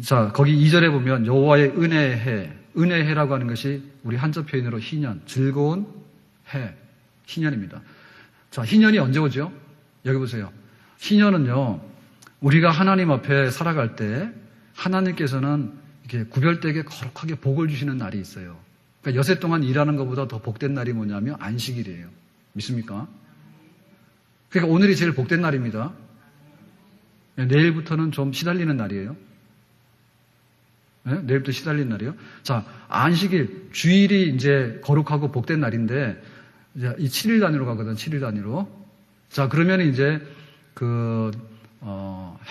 자, 거기 2절에 보면 여호와의 은혜의 해, 은혜의 해라고 하는 것이 우리 한자 표현으로 희년, 즐거운 해, 희년입니다. 자, 희년이 언제 오죠? 여기 보세요. 희년은요, 우리가 하나님 앞에 살아갈 때 하나님께서는 이렇게 구별되게 거룩하게 복을 주시는 날이 있어요. 그러니까 여세 동안 일하는 것보다 더 복된 날이 뭐냐면 안식일이에요. 믿습니까? 그러니까 오늘이 제일 복된 날입니다. 내일부터는 좀 시달리는 날이에요. 네? 내일부터 시달리는 날이에요. 자, 안식일, 주일이 이제 거룩하고 복된 날인데, 이제 이 7일 단위로 가거든, 7일 단위로. 자, 그러면 이제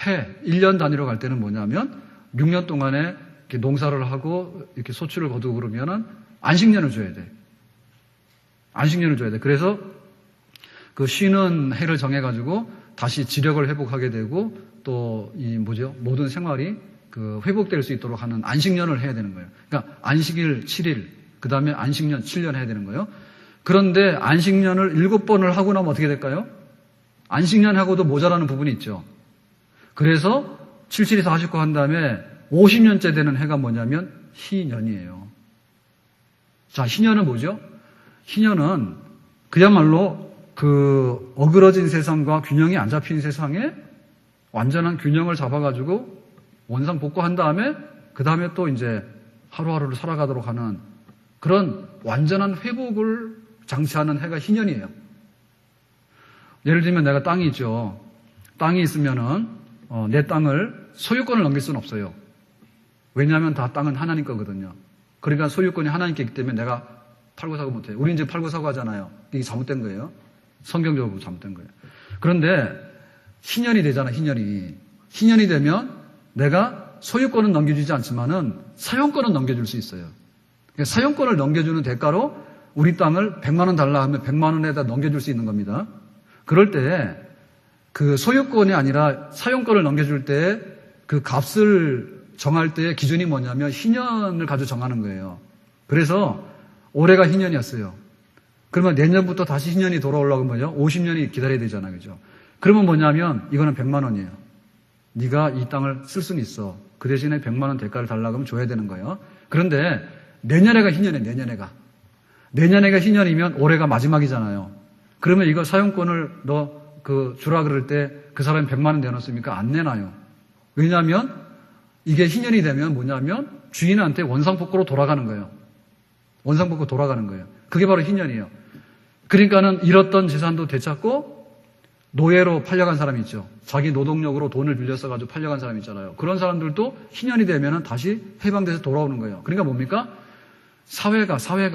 해, 1년 단위로 갈 때는 뭐냐면, 6년 동안에 이렇게 농사를 하고, 이렇게 소출을 거두고 그러면은, 안식년을 줘야 돼. 안식년을 줘야 돼. 그래서, 그 쉬는 해를 정해가지고, 다시 지력을 회복하게 되고, 또, 모든 생활이 회복될 수 있도록 하는 안식년을 해야 되는 거예요. 그러니까, 안식일 7일, 그 다음에 안식년 7년 해야 되는 거예요. 그런데 안식년을 7번을 하고 나면 어떻게 될까요? 안식년하고도 모자라는 부분이 있죠. 그래서 77이 49 한 다음에 50년째 되는 해가 뭐냐면 희년이에요. 자, 희년은 뭐죠? 희년은 그야말로 어그러진 세상과 균형이 안 잡힌 세상에 완전한 균형을 잡아가지고 원상복구한 다음에 그 다음에 또 이제 하루하루를 살아가도록 하는 그런 완전한 회복을 장치하는 해가 희년이에요. 예를 들면 내가 땅이 있죠. 땅이 있으면은 내 땅을 소유권을 넘길 수는 없어요. 왜냐하면 다 땅은 하나님 거거든요. 그러니까 소유권이 하나님께 있기 때문에 내가 팔고 사고 못해요. 우리 이제 팔고 사고 하잖아요. 이게 잘못된 거예요. 성경적으로 잘못된 거예요. 그런데 희년이 되잖아. 희년이 되면 내가 소유권은 넘겨주지 않지만은 사용권은 넘겨줄 수 있어요. 그러니까 사용권을 넘겨주는 대가로 우리 땅을 100만 원 달라 하면 100만 원에다 넘겨줄 수 있는 겁니다. 그럴 때 그 소유권이 아니라 사용권을 넘겨줄 때 그 값을 정할 때의 기준이 뭐냐면 희년을 가지고 정하는 거예요. 그래서 올해가 희년이었어요. 그러면 내년부터 다시 희년이 돌아오려고 뭐죠? 50년이 기다려야 되잖아요. 그죠? 그러면 뭐냐면 이거는 100만 원이에요. 네가 이 땅을 쓸 수는 있어. 그 대신에 100만 원 대가를 달라고 하면 줘야 되는 거예요. 그런데 내년에가 희년이에요. 내년에가 희년이면 올해가 마지막이잖아요. 그러면 이거 사용권을 너 주라 그럴 때 그 사람이 100만 원 내놨습니까? 안 내놔요. 왜냐하면 이게 희년이 되면 뭐냐면 주인한테 원상복구로 돌아가는 거예요. 원상복구 돌아가는 거예요. 그게 바로 희년이에요. 그러니까는 잃었던 재산도 되찾고 노예로 팔려간 사람이 있죠. 자기 노동력으로 돈을 빌려서 가지고 팔려간 사람이 있잖아요. 그런 사람들도 희년이 되면은 다시 해방돼서 돌아오는 거예요. 그러니까 뭡니까? 사회가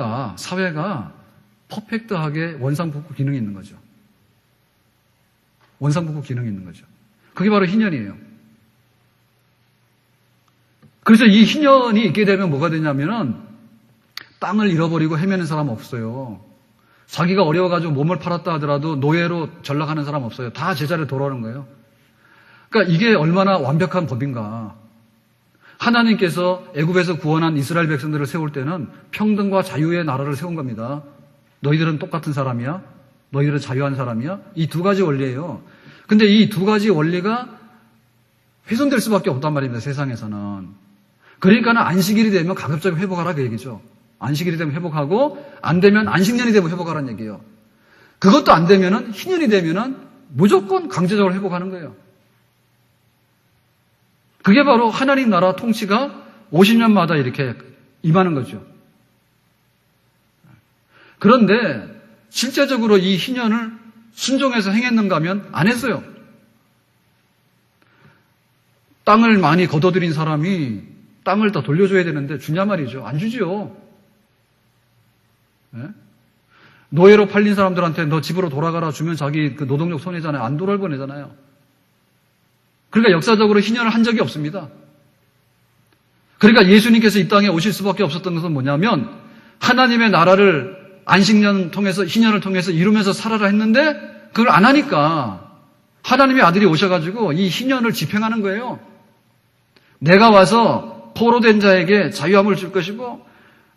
퍼펙트하게 원상복구 기능이 있는 거죠. 원상복구 기능이 있는 거죠. 그게 바로 희년이에요. 그래서 이 희년이 있게 되면 뭐가 되냐면은 땅을 잃어버리고 헤매는 사람 없어요. 자기가 어려워가지고 몸을 팔았다 하더라도 노예로 전락하는 사람 없어요. 다 제자리에 돌아오는 거예요. 그러니까 이게 얼마나 완벽한 법인가. 하나님께서 애굽에서 구원한 이스라엘 백성들을 세울 때는 평등과 자유의 나라를 세운 겁니다. 너희들은 똑같은 사람이야. 너희들은 자유한 사람이야. 이 두 가지 원리예요. 근데 이 두 가지 원리가 훼손될 수밖에 없단 말입니다. 세상에서는. 그러니까는 안식일이 되면 가급적 회복하라 그 얘기죠. 안식일이 되면 회복하고 안 되면 안식년이 되면 회복하라는 얘기예요. 그것도 안 되면은 희년이 되면은 무조건 강제적으로 회복하는 거예요. 그게 바로 하나님 나라 통치가 50년마다 이렇게 임하는 거죠. 그런데 실제적으로 이 희년을 순종해서 행했는가 하면 안 했어요. 땅을 많이 거둬들인 사람이 땅을 다 돌려줘야 되는데 주냐 말이죠. 안 주지요. 네? 노예로 팔린 사람들한테 너 집으로 돌아가라 주면 자기 그 노동력 손해잖아요. 안 돌아보내잖아요. 그러니까 역사적으로 희년을 한 적이 없습니다. 그러니까 예수님께서 이 땅에 오실 수밖에 없었던 것은 뭐냐면 하나님의 나라를 안식년 통해서 희년을 통해서 이루면서 살아라 했는데 그걸 안 하니까 하나님의 아들이 오셔가지고 이 희년을 집행하는 거예요. 내가 와서 포로된 자에게 자유함을 줄 것이고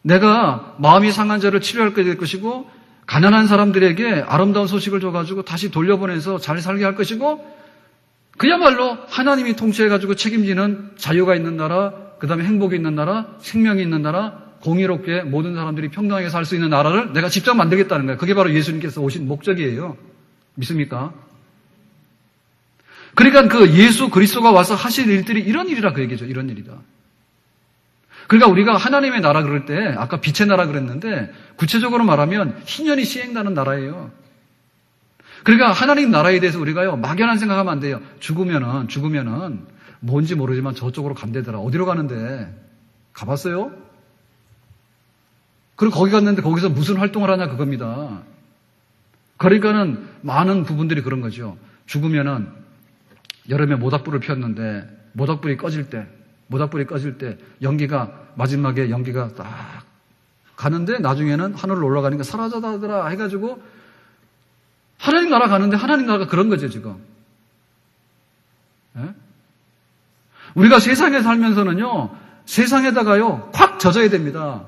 내가 마음이 상한 자를 치료할 것일 것이고 가난한 사람들에게 아름다운 소식을 줘가지고 다시 돌려보내서 잘 살게 할 것이고, 그야말로 하나님이 통치해가지고 책임지는 자유가 있는 나라, 그 다음에 행복이 있는 나라, 생명이 있는 나라, 공의롭게 모든 사람들이 평등하게 살 수 있는 나라를 내가 직접 만들겠다는 거예요. 그게 바로 예수님께서 오신 목적이에요. 믿습니까? 그러니까 그 예수 그리스도가 와서 하실 일들이 이런 일이라 그 얘기죠. 이런 일이다. 그러니까 우리가 하나님의 나라 그럴 때 아까 빛의 나라 그랬는데 구체적으로 말하면 희년이 시행되는 나라예요. 그러니까 하나님 나라에 대해서 우리가요 막연한 생각하면 안 돼요. 죽으면은 뭔지 모르지만 저쪽으로 간대더라. 어디로 가는데? 가봤어요? 그리고 거기 갔는데 거기서 무슨 활동을 하냐 그겁니다. 그러니까는 많은 부분들이 그런 거죠. 죽으면은 여름에 모닥불을 피웠는데 모닥불이 꺼질 때 연기가 마지막에 연기가 딱 가는데 나중에는 하늘로 올라가니까 사라져다더라 해가지고 하나님 나라 가는데 하나님 나라가 그런 거죠 지금. 예? 우리가 세상에 살면서는요 세상에다가요 콱 젖어야 됩니다.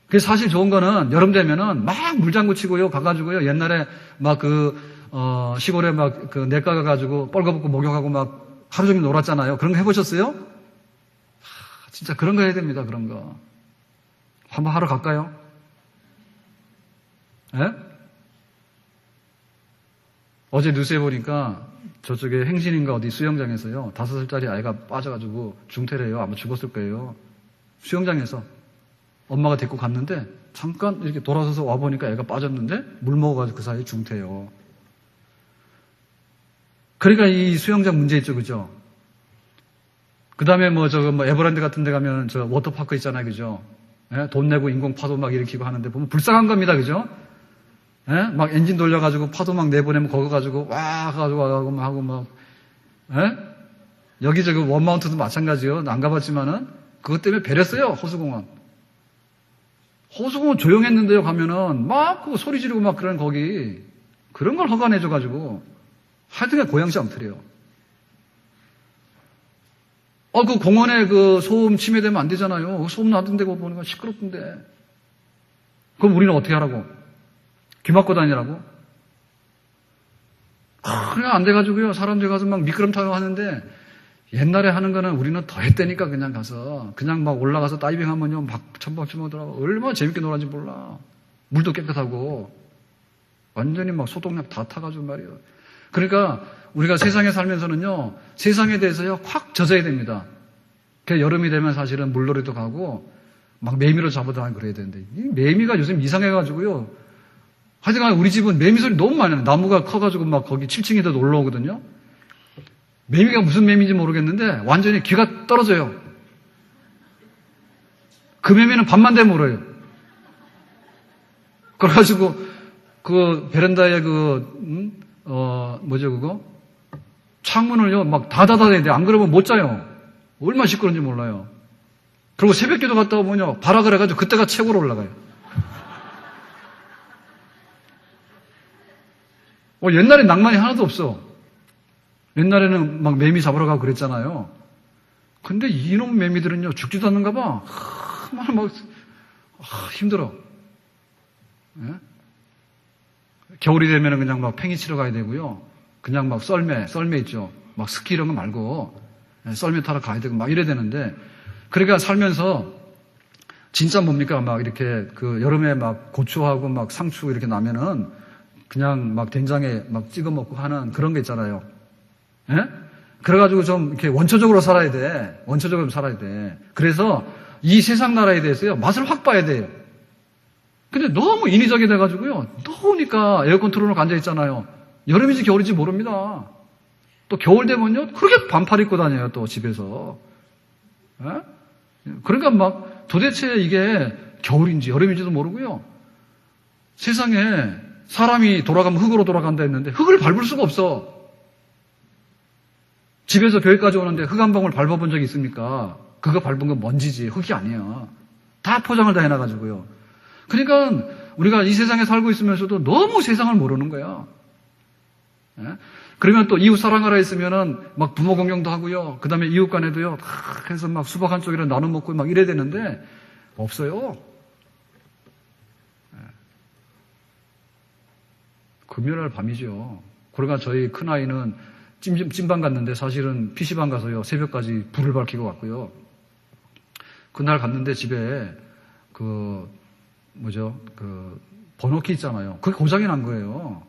그게 사실 좋은 거는 여름 되면은 막 물장구 치고요 가가지고요 옛날에 막 시골에 막 그 냇가 가가지고 뻘거벗고 목욕하고 막 하루 종일 놀았잖아요. 그런 거 해보셨어요? 진짜 그런 거 해야 됩니다. 그런 거 한번 하러 갈까요? 예? 어제 뉴스에 보니까 저쪽에 행신인가 어디 수영장에서요 5살짜리 아이가 빠져가지고 중태래요. 아마 죽었을 거예요. 수영장에서 엄마가 데리고 갔는데 잠깐 이렇게 돌아서서 와보니까 애가 빠졌는데 물 먹어가지고 그 사이에 중태요. 그러니까 이 수영장 문제 있죠, 그죠? 그 다음에 에버랜드 같은 데 가면 저 워터파크 있잖아요, 그죠? 예? 돈 내고 인공 파도 막 일으키고 하는데 보면 불쌍한 겁니다, 그죠? 예? 막 엔진 돌려가지고 파도 막 내보내면 거기 가지고 와, 가지고 와가고 막 하고 막, 예? 여기저기 원마운트도 마찬가지요. 안 가봤지만은 그것 때문에 배렸어요, 호수공원. 호수공원 조용했는데요, 가면은 막 그 소리 지르고 막 그런 거기 그런 걸 허가내줘가지고 하여튼간 고양시 엉터리요. 그 공원에 그 소음 침해되면 안 되잖아요. 소음 나던 데고 보니까 시끄럽던데. 그럼 우리는 어떻게 하라고? 귀 막고 다니라고? 그냥 안 돼가지고요. 사람들 가서 막 미끄럼 타고 하는데 옛날에 하는 거는 우리는 더 했다니까 그냥 가서. 그냥 막 올라가서 다이빙 하면요. 막 천박치면더라고. 얼마나 재밌게 놀았는지 몰라. 물도 깨끗하고. 완전히 막 소독약 다 타가지고 말이에요. 그러니까 우리가 세상에 살면서는요. 세상에 대해서요. 확 젖어야 됩니다. 그 여름이 되면 사실은 물놀이도 가고 막 매미로 잡아다니고 그래야 되는데 이 매미가 요즘 이상해가지고요. 하여튼간 우리 집은 매미 소리 너무 많이 나요. 나무가 커가지고 막 거기 7층에도 놀러 오거든요. 매미가 무슨 매미인지 모르겠는데 완전히 귀가 떨어져요. 그 매미는 밤만 되면 울어요. 그래가지고 그 베란다에 뭐죠 그거? 창문을요 막 닫아야 되는데 안 그러면 못 자요. 얼마나 시끄러운지 몰라요. 그리고 새벽기도 갔다 오면요 발악을 해가지고 그때가 최고로 올라가요. 옛날에 낭만이 하나도 없어. 옛날에는 막 매미 잡으러 가고 그랬잖아요. 근데 이놈 매미들은요 죽지도 않는가 봐. 힘들어. 예? 겨울이 되면은 그냥 막 팽이 치러 가야 되고요. 그냥 막 썰매 있죠. 막 스키 이런 거 말고 썰매 타러 가야 되고 막 이래야 되는데 그러니까 살면서 진짜 뭡니까 막 이렇게 그 여름에 막 고추하고 막 상추 이렇게 나면은 그냥 막 된장에 막 찍어 먹고 하는 그런 게 있잖아요. 예? 그래가지고 좀 이렇게 원초적으로 살아야 돼. 원초적으로 살아야 돼. 그래서 이 세상 나라에 대해서요 맛을 확 봐야 돼요. 근데 너무 인위적이 돼가지고요. 더우니까 에어컨 틀어놓고 앉아있잖아요. 여름인지 겨울인지 모릅니다. 또 겨울 되면요. 그렇게 반팔 입고 다녀요. 또 집에서. 에? 그러니까 막 도대체 이게 겨울인지 여름인지도 모르고요. 세상에 사람이 돌아가면 흙으로 돌아간다 했는데 흙을 밟을 수가 없어. 집에서 교회까지 오는데 흙 한 방울 밟아본 적이 있습니까? 그거 밟은 건 먼지지 흙이 아니야. 다 포장을 다 해놔가지고요. 그러니까 우리가 이 세상에 살고 있으면서도 너무 세상을 모르는 거야. 예? 그러면 또 이웃 사랑하라 했으면은 막 부모 공경도 하고요. 그 다음에 이웃 간에도요. 다 해서 막 수박 한 쪽이라 나눠 먹고 막 이래야 되는데 없어요. 예. 금요일 밤이죠. 그러니까 저희 큰아이는 찜방 갔는데 사실은 PC방 가서요, 새벽까지 불을 밝히고 왔고요. 그날 갔는데 집에 번호키 있잖아요. 그게 고장이 난 거예요.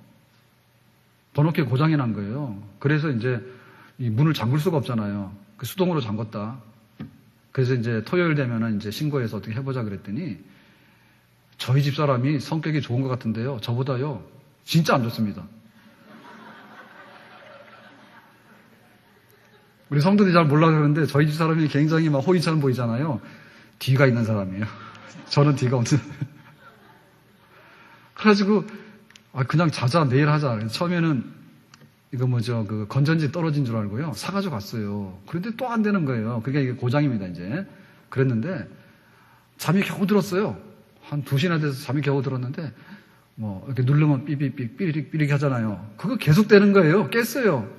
번호키 고장이 난 거예요. 그래서 이제 이 문을 잠글 수가 없잖아요. 수동으로 잠궜다. 그래서 이제 토요일 되면은 이제 신고해서 어떻게 해보자 그랬더니 저희 집 사람이 성격이 좋은 것 같은데요. 저보다요, 진짜 안 좋습니다. 우리 성도들이 잘 몰라 그러는데 저희 집 사람이 굉장히 막 호의처럼 보이잖아요. 뒤가 있는 사람이에요. 저는 뒤가 없는. 그래가지고 그냥 자자 내일 하자. 그래서 처음에는 이거 건전지 떨어진 줄 알고요. 사가지고 갔어요. 그런데 또 안 되는 거예요. 그러니까 이게 고장입니다, 이제. 그랬는데 잠이 겨우 들었어요. 한 2시나 돼서 잠이 겨우 들었는데 이렇게 누르면 삐삐삐 삐릭 하잖아요. 그거 계속 되는 거예요. 깼어요.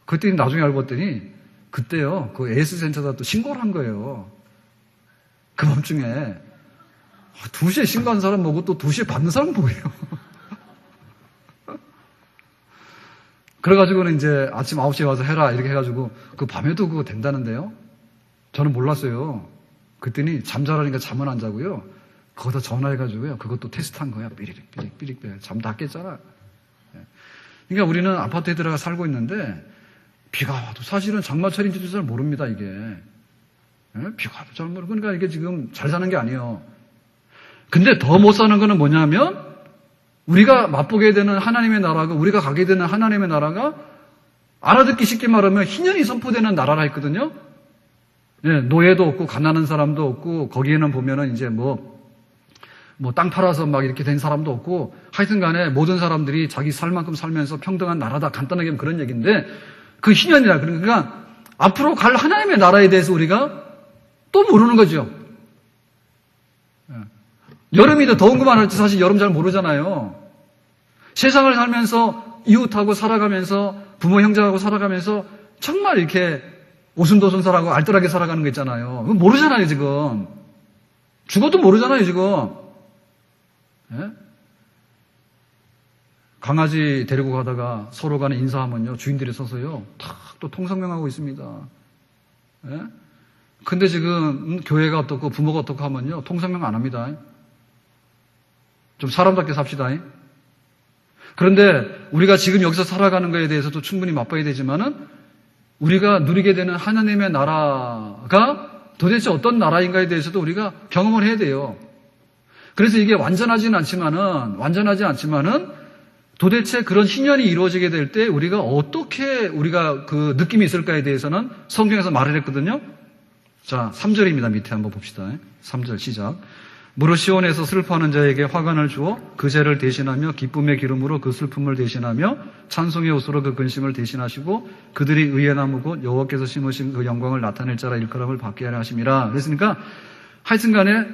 그랬더니 나중에 알고 봤더니 그때요, 그 AS 센터에다 또 신고를 한 거예요. 그 밤중에 2시에 신고한 사람 뭐고 또 2시에 받는 사람 뭐예요? 그래가지고는 이제 아침 9시에 와서 해라 이렇게 해가지고 그 밤에도 그거 된다는데요. 저는 몰랐어요. 그랬더니 잠자라니까 잠은 안 자고요. 거기다 전화해가지고요. 그것도 테스트한 거야. 삐릭. 잠 다 깼잖아. 그러니까 우리는 아파트에 들어가 살고 있는데 비가 와도 사실은 장마철인지도 잘 모릅니다, 이게. 비가 와도 잘 모르고. 그러니까 이게 지금 잘 사는 게 아니에요. 근데 더 못 사는 거는 뭐냐면 우리가 맛보게 되는 하나님의 나라가, 우리가 가게 되는 하나님의 나라가 알아듣기 쉽게 말하면 희년이 선포되는 나라라 했거든요. 노예도 없고 가난한 사람도 없고 거기에는 보면은 이제 땅 팔아서 막 이렇게 된 사람도 없고 하여튼 간에 모든 사람들이 자기 살 만큼 살면서 평등한 나라다. 간단하게 하면 그런 얘기인데 그 희년이라. 그러니까 앞으로 갈 하나님의 나라에 대해서 우리가 또 모르는 거죠. 여름이 더 더운 것만 할지 사실 여름 잘 모르잖아요. 세상을 살면서 이웃하고 살아가면서 부모 형제하고 살아가면서 정말 이렇게 오순도순 살아가고 알뜰하게 살아가는 거 있잖아요. 그거 모르잖아요, 지금. 죽어도 모르잖아요, 지금. 예? 강아지 데리고 가다가 서로 간에 인사하면요, 주인들이 서서요, 탁 또 통성명하고 있습니다. 예? 근데 지금 교회가 어떻고 부모가 어떻고 하면요, 통성명 안 합니다. 좀 사람답게 삽시다. 그런데 우리가 지금 여기서 살아가는 것에 대해서도 충분히 맛봐야 되지만은 우리가 누리게 되는 하나님의 나라가 도대체 어떤 나라인가에 대해서도 우리가 경험을 해야 돼요. 그래서 이게 완전하지 않지만은 도대체 그런 희년이 이루어지게 될 때 우리가 어떻게 우리가 그 느낌이 있을까에 대해서는 성경에서 말을 했거든요. 자, 3절입니다. 밑에 한번 봅시다. 3절 시작. 무릇 시온에서 슬퍼하는 자에게 화관을 주어 그 죄를 대신하며 기쁨의 기름으로 그 슬픔을 대신하며 찬송의 옷으로 그 근심을 대신하시고 그들이 의의 나무 곧 여호와께서 심으신 그 영광을 나타낼 자라 일컬음을 받게 하려 하심이라. 그랬으니까 하여튼 간에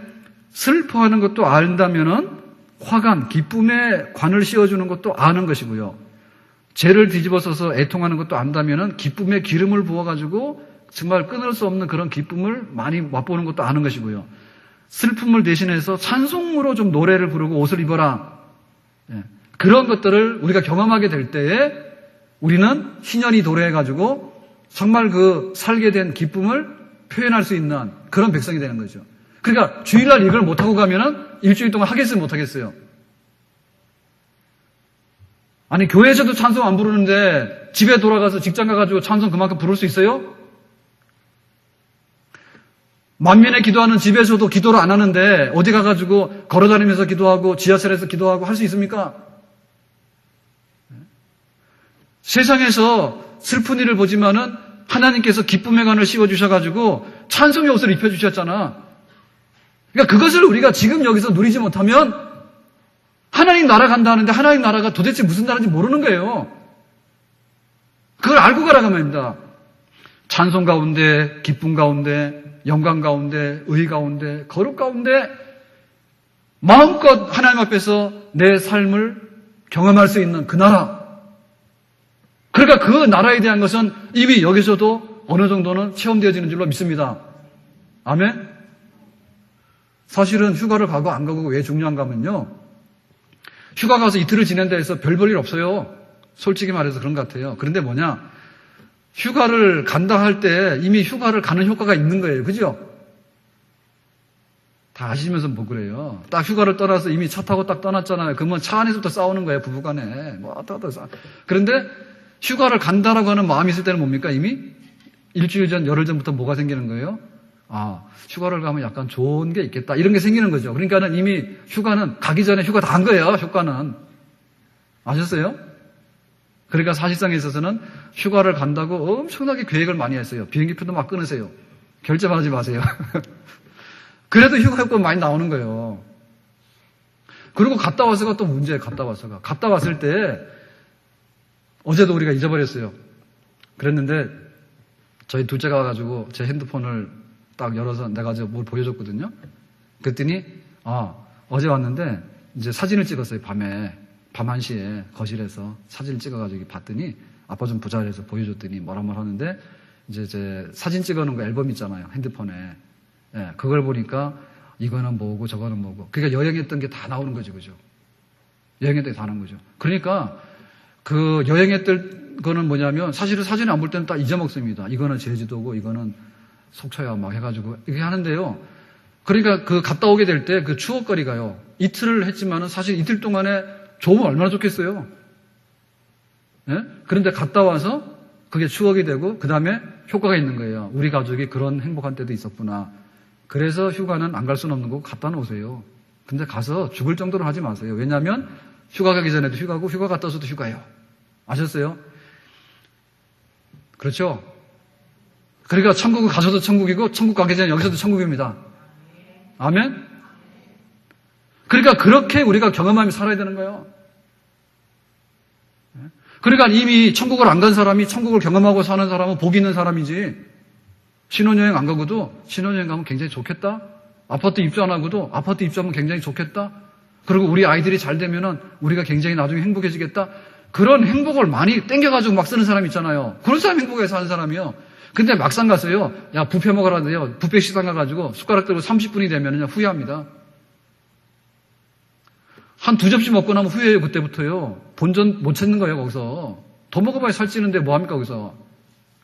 슬퍼하는 것도 안다면은 화관, 기쁨의 관을 씌워주는 것도 아는 것이고요. 죄를 뒤집어서서 애통하는 것도 안다면은 기쁨의 기름을 부어가지고 정말 끊을 수 없는 그런 기쁨을 많이 맛보는 것도 아는 것이고요. 슬픔을 대신해서 찬송으로 좀 노래를 부르고 옷을 입어라. 그런 것들을 우리가 경험하게 될 때에 우리는 희년이 도래해가지고 정말 그 살게 된 기쁨을 표현할 수 있는 그런 백성이 되는 거죠. 그러니까 주일날 이걸 못하고 가면은 일주일 동안 하겠어요, 못하겠어요? 아니, 교회에서도 찬송 안 부르는데 집에 돌아가서 직장 가가지고 찬송 그만큼 부를 수 있어요? 만면에 기도하는 집에서도 기도를 안 하는데 어디 가가지고 걸어다니면서 기도하고 지하철에서 기도하고 할 수 있습니까? 세상에서 슬픈 일을 보지만은 하나님께서 기쁨의 관을 씌워주셔가지고 찬송의 옷을 입혀주셨잖아. 그러니까 그것을 우리가 지금 여기서 누리지 못하면 하나님 나라 간다 하는데 하나님 나라가 도대체 무슨 나라인지 모르는 거예요. 그걸 알고 가라가 말입니다. 찬송 가운데, 기쁨 가운데, 영광 가운데, 의 가운데, 거룩 가운데 마음껏 하나님 앞에서 내 삶을 경험할 수 있는 그 나라. 그러니까 그 나라에 대한 것은 이미 여기서도 어느 정도는 체험되어지는 줄로 믿습니다. 아멘? 사실은 휴가를 가고 안 가고 왜 중요한가 하면요. 휴가 가서 이틀을 지낸다 해서 별 볼 일 없어요. 솔직히 말해서 그런 것 같아요. 그런데 뭐냐? 휴가를 간다 할 때 이미 휴가를 가는 효과가 있는 거예요. 그죠? 다 아시면서 뭐 그래요. 딱 휴가를 떠나서 이미 차 타고 딱 떠났잖아요. 그러면 차 안에서부터 싸우는 거예요. 부부간에. 그런데 휴가를 간다라고 하는 마음이 있을 때는 뭡니까? 이미 일주일 전, 열흘 전부터 뭐가 생기는 거예요? 아, 휴가를 가면 약간 좋은 게 있겠다. 이런 게 생기는 거죠. 그러니까는 이미 휴가는 가기 전에 휴가 다 한 거예요. 휴가는. 아셨어요? 그러니까 사실상에 있어서는 휴가를 간다고 엄청나게 계획을 많이 했어요. 비행기표도 막 끊으세요. 결제만 하지 마세요. 그래도 휴가 효과 많이 나오는 거예요. 그리고 갔다 와서가 또 문제예요. 갔다 와서가. 갔다 왔을 때 어제도 우리가 잊어버렸어요. 그랬는데 저희 둘째가 와가지고 제 핸드폰을 딱 열어서 내가 뭘 보여줬거든요. 그랬더니 어제 왔는데 이제 사진을 찍었어요. 밤에 밤 1시에 거실에서 사진을 찍어가지고 봤더니 아빠 좀 보자 해서 보여줬더니 뭐라 하는데 이제 제 사진 찍어놓은 거 앨범 있잖아요. 핸드폰에. 예, 그걸 보니까 이거는 뭐고 저거는 뭐고. 그러니까 여행했던 게 다 나오는 거죠. 그죠? 여행했던 게 다 나오는 거죠. 그러니까 그 여행했던 거는 뭐냐면 사실은 사진을 안 볼 때는 딱 잊어먹습니다. 이거는 제주도고 이거는 속초야 막 해가지고 이렇게 하는데요. 그러니까 그 갔다 오게 될 때 그 추억거리가요. 이틀을 했지만은 사실 이틀 동안에 좋으면 얼마나 좋겠어요. 예? 그런데 갔다 와서 그게 추억이 되고 그 다음에 효과가 있는 거예요. 우리 가족이 그런 행복한 때도 있었구나. 그래서 휴가는 안 갈 수는 없는 거고 갔다 놓으세요. 근데 가서 죽을 정도로 하지 마세요. 왜냐하면 휴가 가기 전에도 휴가고 휴가 갔다 와서도 휴가예요. 아셨어요? 그렇죠? 그러니까 천국 가셔도 천국이고 천국 가기 전에 여기서도 천국입니다. 아멘? 그러니까 그렇게 우리가 경험하며 살아야 되는 거예요. 그러니까 이미 천국을 안 간 사람이 천국을 경험하고 사는 사람은 복 있는 사람이지. 신혼여행 안 가고도 신혼여행 가면 굉장히 좋겠다. 아파트 입주 안 하고도 아파트 입주하면 굉장히 좋겠다. 그리고 우리 아이들이 잘 되면은 우리가 굉장히 나중에 행복해지겠다. 그런 행복을 많이 땡겨가지고 막 쓰는 사람 있잖아요. 그런 사람 행복해서 사는 사람이요. 근데 막상 가서요. 야, 뷔페 먹으라는데요. 뷔페 식당 가가지고 숟가락 들고 30분이 되면은 후회합니다. 한 2접시 먹고 나면 후회해요. 그때부터요. 본전 못 찾는 거예요. 거기서. 더 먹어봐야 살찌는데 뭐합니까 거기서.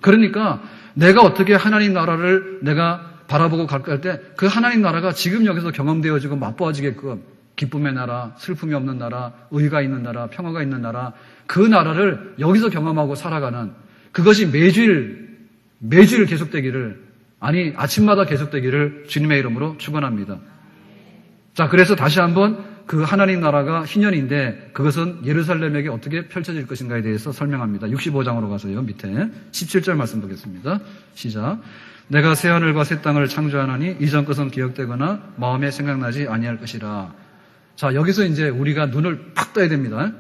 그러니까 내가 어떻게 하나님 나라를 내가 바라보고 갈까 할 때 그 하나님 나라가 지금 여기서 경험되어지고 맛보아지게끔 기쁨의 나라, 슬픔이 없는 나라, 의가 있는 나라, 평화가 있는 나라 그 나라를 여기서 경험하고 살아가는 그것이 매주일 계속되기를 아니 아침마다 계속되기를 주님의 이름으로 축원합니다. 자, 그래서 다시 한번 그 하나님 나라가 희년인데 그것은 예루살렘에게 어떻게 펼쳐질 것인가에 대해서 설명합니다. 65장으로 가서요. 밑에 17절 말씀 보겠습니다. 시작. 내가 새하늘과 새 땅을 창조하노니 이전 것은 기억되거나 마음에 생각나지 아니할 것이라. 자, 여기서 이제 우리가 눈을 팍 떠야 됩니다.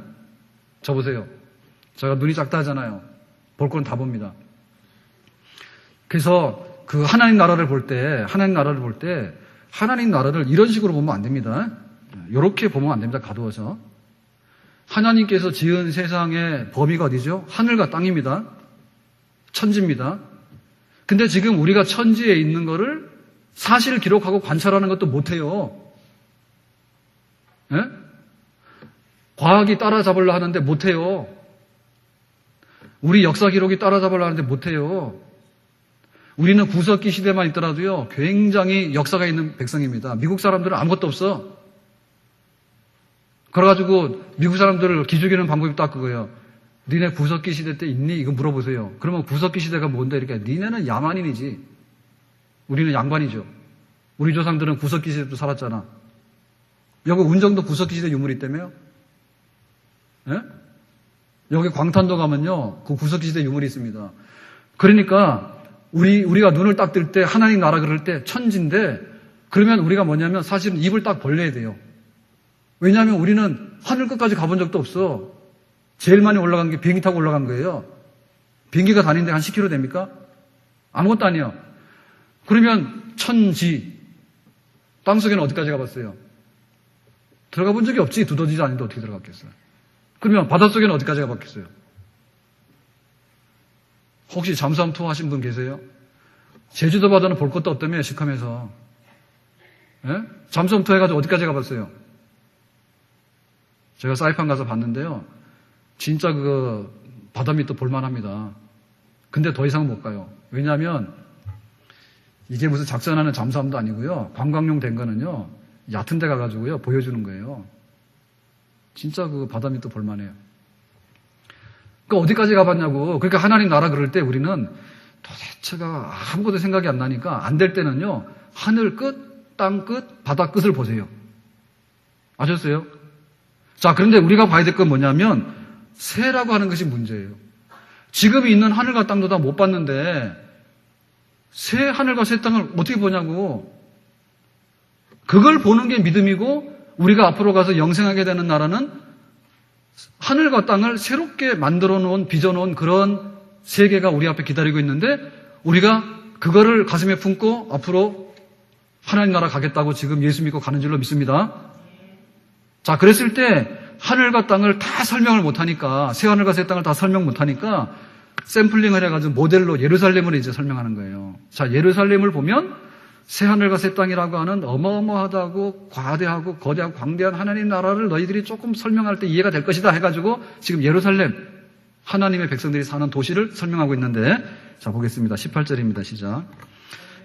저 보세요. 제가 눈이 작다 하잖아요. 볼 건 다 봅니다. 그래서 그 하나님 나라를 볼 때 하나님 나라를 이런 식으로 보면 안 됩니다. 이렇게 보면 안 됩니다. 가두어서. 하나님께서 지은 세상의 범위가 어디죠? 하늘과 땅입니다. 천지입니다. 근데 지금 우리가 천지에 있는 거를 사실 기록하고 관찰하는 것도 못해요. 예? 과학이 따라잡으려 하는데 못해요. 우리 역사 기록이 따라잡으려 하는데 못해요. 우리는 구석기 시대만 있더라도요, 굉장히 역사가 있는 백성입니다. 미국 사람들은 아무것도 없어. 그래가지고 미국 사람들을 기죽이는 방법이 딱 그거예요. 니네 구석기 시대 때 있니? 이거 물어보세요. 그러면 구석기 시대가 뭔데? 이렇게 니네는 야만인이지. 우리는 양반이죠. 우리 조상들은 구석기 시대도 살았잖아. 여기 운정도 구석기 시대 유물이 있다며요? 예? 여기 광탄도 가면요, 그 구석기 시대 유물이 있습니다. 그러니까 우리가 눈을 딱 뜰 때 하나님 나라 그럴 때 천지인데 그러면 우리가 뭐냐면 사실은 입을 딱 벌려야 돼요. 왜냐하면 우리는 하늘 끝까지 가본 적도 없어. 제일 많이 올라간 게 비행기 타고 올라간 거예요. 비행기가 다니는데 한 10km 됩니까? 아무것도 아니에요. 그러면 천지, 땅속에는 어디까지 가봤어요? 들어가 본 적이 없지. 두더지도 아닌데 어떻게 들어갔겠어요? 그러면 바닷속에는 어디까지 가봤겠어요? 혹시 잠수함 투어 하신 분 계세요? 제주도 바다는 볼 것도 없다며, 시커면서. 예? 잠수함 투어 해가지고 어디까지 가봤어요? 제가 사이판 가서 봤는데요. 진짜 바다 밑도 볼만합니다. 근데 더 이상 못 가요. 왜냐하면 이게 무슨 작전하는 잠수함도 아니고요. 관광용 된 거는요. 얕은 데 가가지고요. 보여주는 거예요. 진짜 바다 밑도 볼만해요. 어디까지 가봤냐고. 그러니까 하나님 나라 그럴 때 우리는 도대체가 아무것도 생각이 안 나니까 안 될 때는요. 하늘 끝, 땅 끝, 바다 끝을 보세요. 아셨어요? 자, 그런데 우리가 봐야 될 건 뭐냐면 새라고 하는 것이 문제예요. 지금 있는 하늘과 땅도 다 못 봤는데 새 하늘과 새 땅을 어떻게 보냐고. 그걸 보는 게 믿음이고 우리가 앞으로 가서 영생하게 되는 나라는 하늘과 땅을 새롭게 만들어 놓은, 빚어 놓은 그런 세계가 우리 앞에 기다리고 있는데 우리가 그거를 가슴에 품고 앞으로 하나님 나라 가겠다고 지금 예수 믿고 가는 줄로 믿습니다. 자, 그랬을 때 하늘과 땅을 다 설명을 못하니까, 새 하늘과 새 땅을 다 설명 못하니까 샘플링을 해가지고 모델로 예루살렘을 이제 설명하는 거예요. 자, 예루살렘을 보면 새 하늘과 새 땅이라고 하는 어마어마하다고 과대하고 거대하고 광대한 하나님 나라를 너희들이 조금 설명할 때 이해가 될 것이다 해가지고 지금 예루살렘, 하나님의 백성들이 사는 도시를 설명하고 있는데, 자, 보겠습니다. 18절입니다. 시작.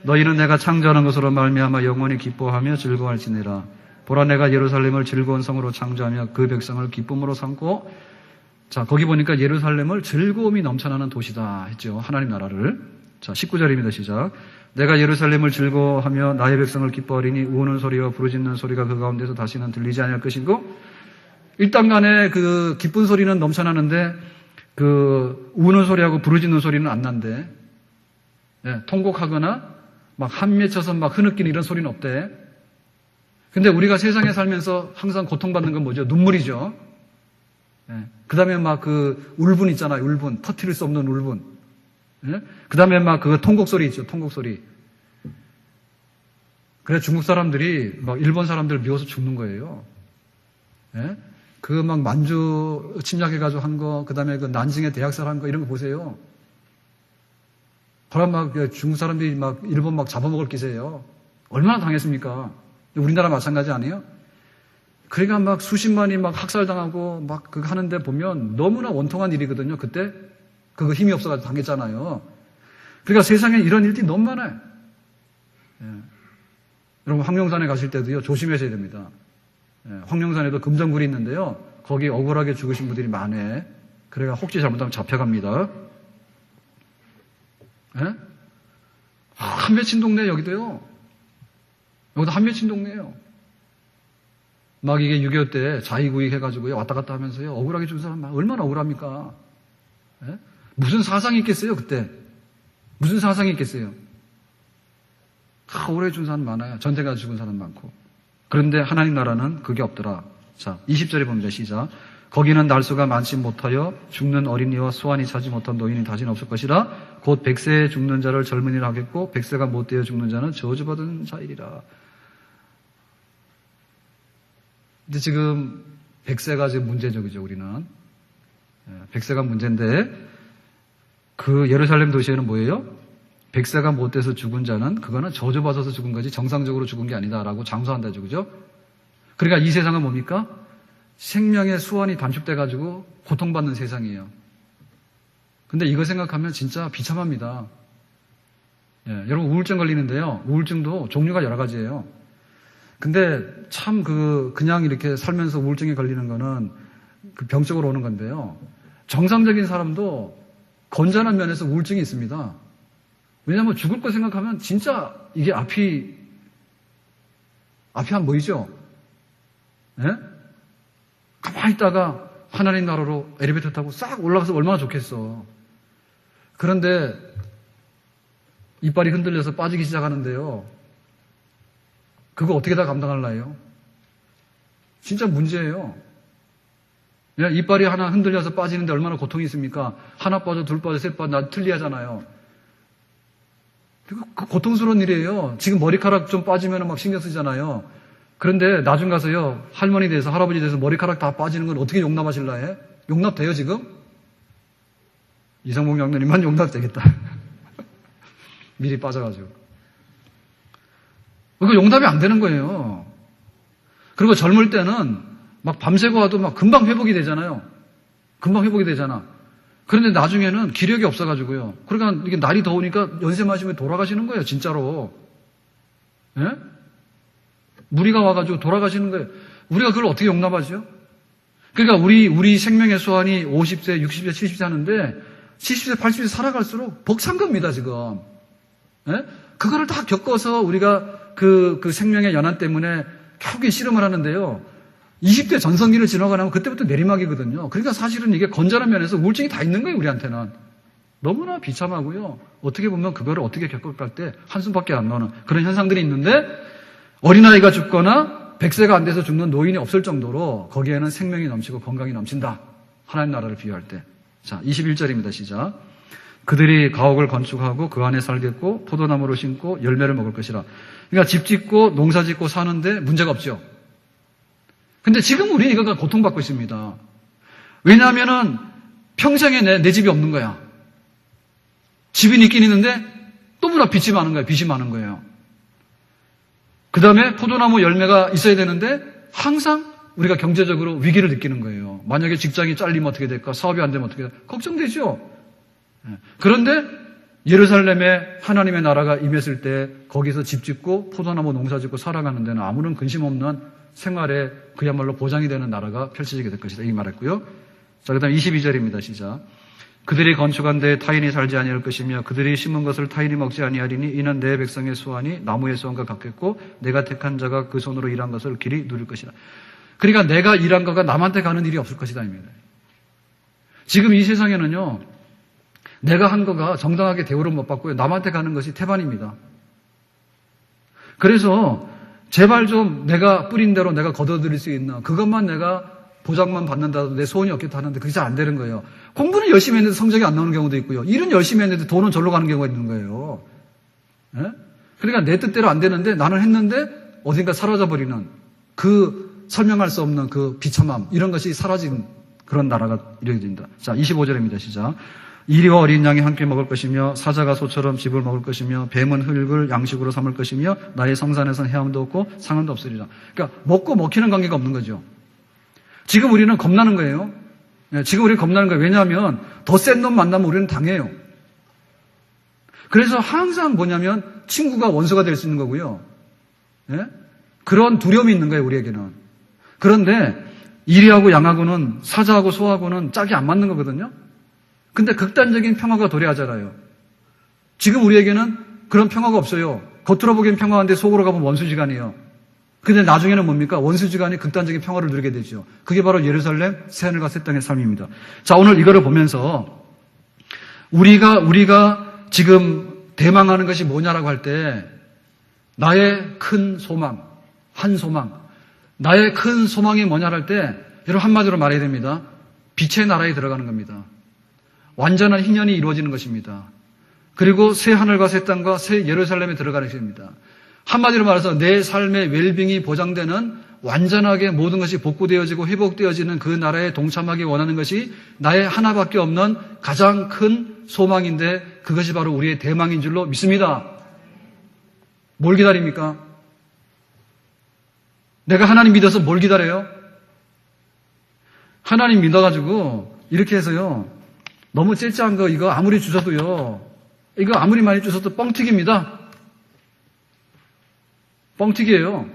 너희는 내가 창조하는 것으로 말미암아 영원히 기뻐하며 즐거워할지니라. 보라, 내가 예루살렘을 즐거운 성으로 창조하며 그 백성을 기쁨으로 삼고. 자, 거기 보니까 예루살렘을 즐거움이 넘쳐나는 도시다 했죠. 하나님 나라를. 자, 19절입니다. 시작. 내가 예루살렘을 즐거워하며 나의 백성을 기뻐하리니 우는 소리와 부르짖는 소리가 그 가운데서 다시는 들리지 않을 것이고. 일단 간에 기쁜 소리는 넘쳐나는데 우는 소리하고 부르짖는 소리는 안 난대. 예, 통곡하거나 막 한맺혀서 막 흐느끼는 이런 소리는 없대. 근데 우리가 세상에 살면서 항상 고통받는 건 뭐죠? 눈물이죠. 예, 그 다음에 막 울분 있잖아요. 울분. 터뜨릴 수 없는 울분. 예? 그 다음에 막 통곡소리 있죠. 통곡소리. 그래, 중국 사람들이 막 일본 사람들 미워서 죽는 거예요. 예? 막 만주 침략해가지고 한 거, 그 다음에 난징에 대학살 한 거, 이런 거 보세요. 그럼 막 중국 사람들이 막 일본 막 잡아먹을 기세예요. 얼마나 당했습니까? 우리나라 마찬가지 아니에요? 그러니까 막 수십만이 막 학살당하고 막 그거 하는데 보면 너무나 원통한 일이거든요. 그때 그거 힘이 없어가지고 당했잖아요. 그러니까 세상에 이런 일들이 너무 많아요. 예. 여러분 황룡산에 가실 때도요 조심하셔야 됩니다. 예. 황룡산에도 금정굴이 있는데요. 거기 억울하게 죽으신 분들이 많아요. 그래가 혹시 잘못하면 잡혀갑니다. 예? 한맺힌 동네 여기도요. 여기도 한맺힌 동네예요. 막 이게 6.25 때 자위구익 해가지고요 왔다 갔다 하면서요 억울하게 죽은 사람 얼마나 억울합니까? 예? 무슨 사상이 있겠어요 그때? 무슨 사상이 있겠어요? 다 억울하게 죽은 사람 많아요. 전쟁 가서 죽은 사람 많고. 그런데 하나님 나라는 그게 없더라. 자, 20절에 봅니다. 시작. 거기는 날수가 많지 못하여 죽는 어린이와 수완이 차지 못한 노인이 다시는 없을 것이라. 곧 100세에 죽는 자를 젊은이라 하겠고 100세가 못되어 죽는 자는 저주받은 자이리라. 근데 지금 100세가 지금 문제죠. 그죠? 우리는 100세가 문제인데 그 예루살렘 도시에는 뭐예요? 100세가 못 돼서 죽은 자는 그거는 저주받아서 죽은 거지 정상적으로 죽은 게 아니다라고 장수한다죠. 그죠? 그러니까 이 세상은 뭡니까? 생명의 수완이 단축돼가지고 고통받는 세상이에요. 근데 이거 생각하면 진짜 비참합니다. 예, 여러분 우울증 걸리는데요. 우울증도 종류가 여러 가지예요. 근데 참 그냥 이렇게 살면서 우울증에 걸리는 거는 병적으로 오는 건데요. 정상적인 사람도 건전한 면에서 우울증이 있습니다. 왜냐하면 죽을 거 생각하면 진짜 이게 앞이 안 보이죠? 예? 가만히 있다가 하나님 나라로 엘리베이터 타고 싹 올라가서 얼마나 좋겠어. 그런데 이빨이 흔들려서 빠지기 시작하는데요. 그거 어떻게 다 감당할라요? 진짜 문제예요. 이빨이 하나 흔들려서 빠지는데 얼마나 고통이 있습니까? 하나 빠져, 둘 빠져, 셋 빠져, 나 틀리하잖아요. 그 고통스러운 일이에요. 지금 머리카락 좀 빠지면 막 신경 쓰잖아요. 그런데 나중 가서요, 할머니 돼서, 할아버지 돼서 머리카락 다 빠지는 건 어떻게 용납하실라 해? 용납돼요, 지금? 이성봉 장로님만 용납되겠다. 미리 빠져가지고. 그거 용납이 안 되는 거예요. 그리고 젊을 때는 막 밤새고 와도 막 금방 회복이 되잖아요. 금방 회복이 되잖아. 그런데 나중에는 기력이 없어가지고요. 그러니까 이게 날이 더우니까 연세 마시면 돌아가시는 거예요, 진짜로. 예? 무리가 와가지고 돌아가시는 거예요. 우리가 그걸 어떻게 용납하죠? 그러니까 우리 생명의 소환이 50세, 60세, 70세 하는데 70세, 80세 살아갈수록 벅찬 겁니다, 지금. 예? 그거를 다 겪어서 우리가 그 생명의 연한 때문에 결국에 씨름을 하는데요. 20대 전성기를 지나가면 그때부터 내리막이거든요. 그러니까 사실은 이게 건전한 면에서 우울증이 다 있는 거예요, 우리한테는. 너무나 비참하고요. 어떻게 보면 그거를 어떻게 겪어갈 때 한숨밖에 안 나오는 그런 현상들이 있는데 어린아이가 죽거나 100세가 안 돼서 죽는 노인이 없을 정도로 거기에는 생명이 넘치고 건강이 넘친다. 하나님 나라를 비유할 때. 자, 21절입니다. 시작. 그들이 가옥을 건축하고 그 안에 살겠고 포도나무를 심고 열매를 먹을 것이라. 그러니까 집 짓고 농사 짓고 사는데 문제가 없죠. 근데 지금 우리 이거가 고통받고 있습니다. 왜냐하면은 평생에 내 집이 없는 거야. 집이 있긴 있는데 또보다 빚이 많은 거예요. 빚이 많은 거예요. 그 다음에 포도나무 열매가 있어야 되는데 항상 우리가 경제적으로 위기를 느끼는 거예요. 만약에 직장이 잘리면 어떻게 될까? 사업이 안 되면 어떻게 될까? 걱정되죠. 그런데 예루살렘에 하나님의 나라가 임했을 때 거기서 집 짓고 포도나무 농사 짓고 살아가는 데는 아무런 근심 없는 생활에 그야말로 보장이 되는 나라가 펼쳐지게 될 것이다. 이 말했고요. 자, 그 다음 22절입니다. 시작. 그들이 건축한 데에 타인이 살지 아니할 것이며 그들이 심은 것을 타인이 먹지 아니하리니 이는 내 백성의 수완이 나무의 수완과 같겠고 내가 택한 자가 그 손으로 일한 것을 길이 누릴 것이라. 그러니까 내가 일한 거가 남한테 가는 일이 없을 것이다. 입니다. 지금 이 세상에는요. 내가 한 거가 정당하게 대우를 못 받고요. 남한테 가는 것이 태반입니다. 그래서 제발 좀 내가 뿌린 대로 내가 거둬들일 수 있나. 그것만 내가 보장만 받는다도 내 소원이 없겠다 하는데 그게 잘 안 되는 거예요. 공부는 열심히 했는데 성적이 안 나오는 경우도 있고요. 일은 열심히 했는데 돈은 절로 가는 경우가 있는 거예요. 예? 그러니까 내 뜻대로 안 되는데 나는 했는데 어딘가 사라져버리는 그 설명할 수 없는 그 비참함 이런 것이 사라진 그런 나라가 이루어진다. 자, 25절입니다. 시작. 이리와 어린 양이 함께 먹을 것이며 사자가 소처럼 집을 먹을 것이며 뱀은 흙을 양식으로 삼을 것이며 나의 성산에서는 해함도 없고 상함도 없으리라. 그러니까 먹고 먹히는 관계가 없는 거죠. 지금 우리는 겁나는 거예요. 지금 우리는 겁나는 거예요. 왜냐하면 더 센 놈 만나면 우리는 당해요. 그래서 항상 뭐냐면 친구가 원수가 될 수 있는 거고요. 그런 두려움이 있는 거예요. 우리에게는. 그런데 이리하고 양하고는 사자하고 소하고는 짝이 안 맞는 거거든요. 근데 극단적인 평화가 도래하잖아요. 지금 우리에게는 그런 평화가 없어요. 겉으로 보기엔 평화한데 속으로 가면 원수지간이에요. 근데 나중에는 뭡니까? 원수지간이 극단적인 평화를 누리게 되죠. 그게 바로 예루살렘 새하늘과 새 땅의 삶입니다. 자, 오늘 이거를 보면서 우리가 지금 대망하는 것이 뭐냐라고 할 때 나의 큰 소망, 한 소망, 나의 큰 소망이 뭐냐를 할 때 여러분 한마디로 말해야 됩니다. 빛의 나라에 들어가는 겁니다. 완전한 희년이 이루어지는 것입니다. 그리고 새 하늘과 새 땅과 새 예루살렘에 들어가는 것입니다. 한마디로 말해서 내 삶의 웰빙이 보장되는 완전하게 모든 것이 복구되어지고 회복되어지는 그 나라에 동참하기 원하는 것이 나의 하나밖에 없는 가장 큰 소망인데 그것이 바로 우리의 대망인 줄로 믿습니다. 뭘 기다립니까? 내가 하나님 믿어서 뭘 기다려요? 하나님 믿어가지고 이렇게 해서요. 너무 째째한 거 이거 아무리 주셔도요. 이거 아무리 많이 주셔도 뻥튀기입니다. 뻥튀기예요.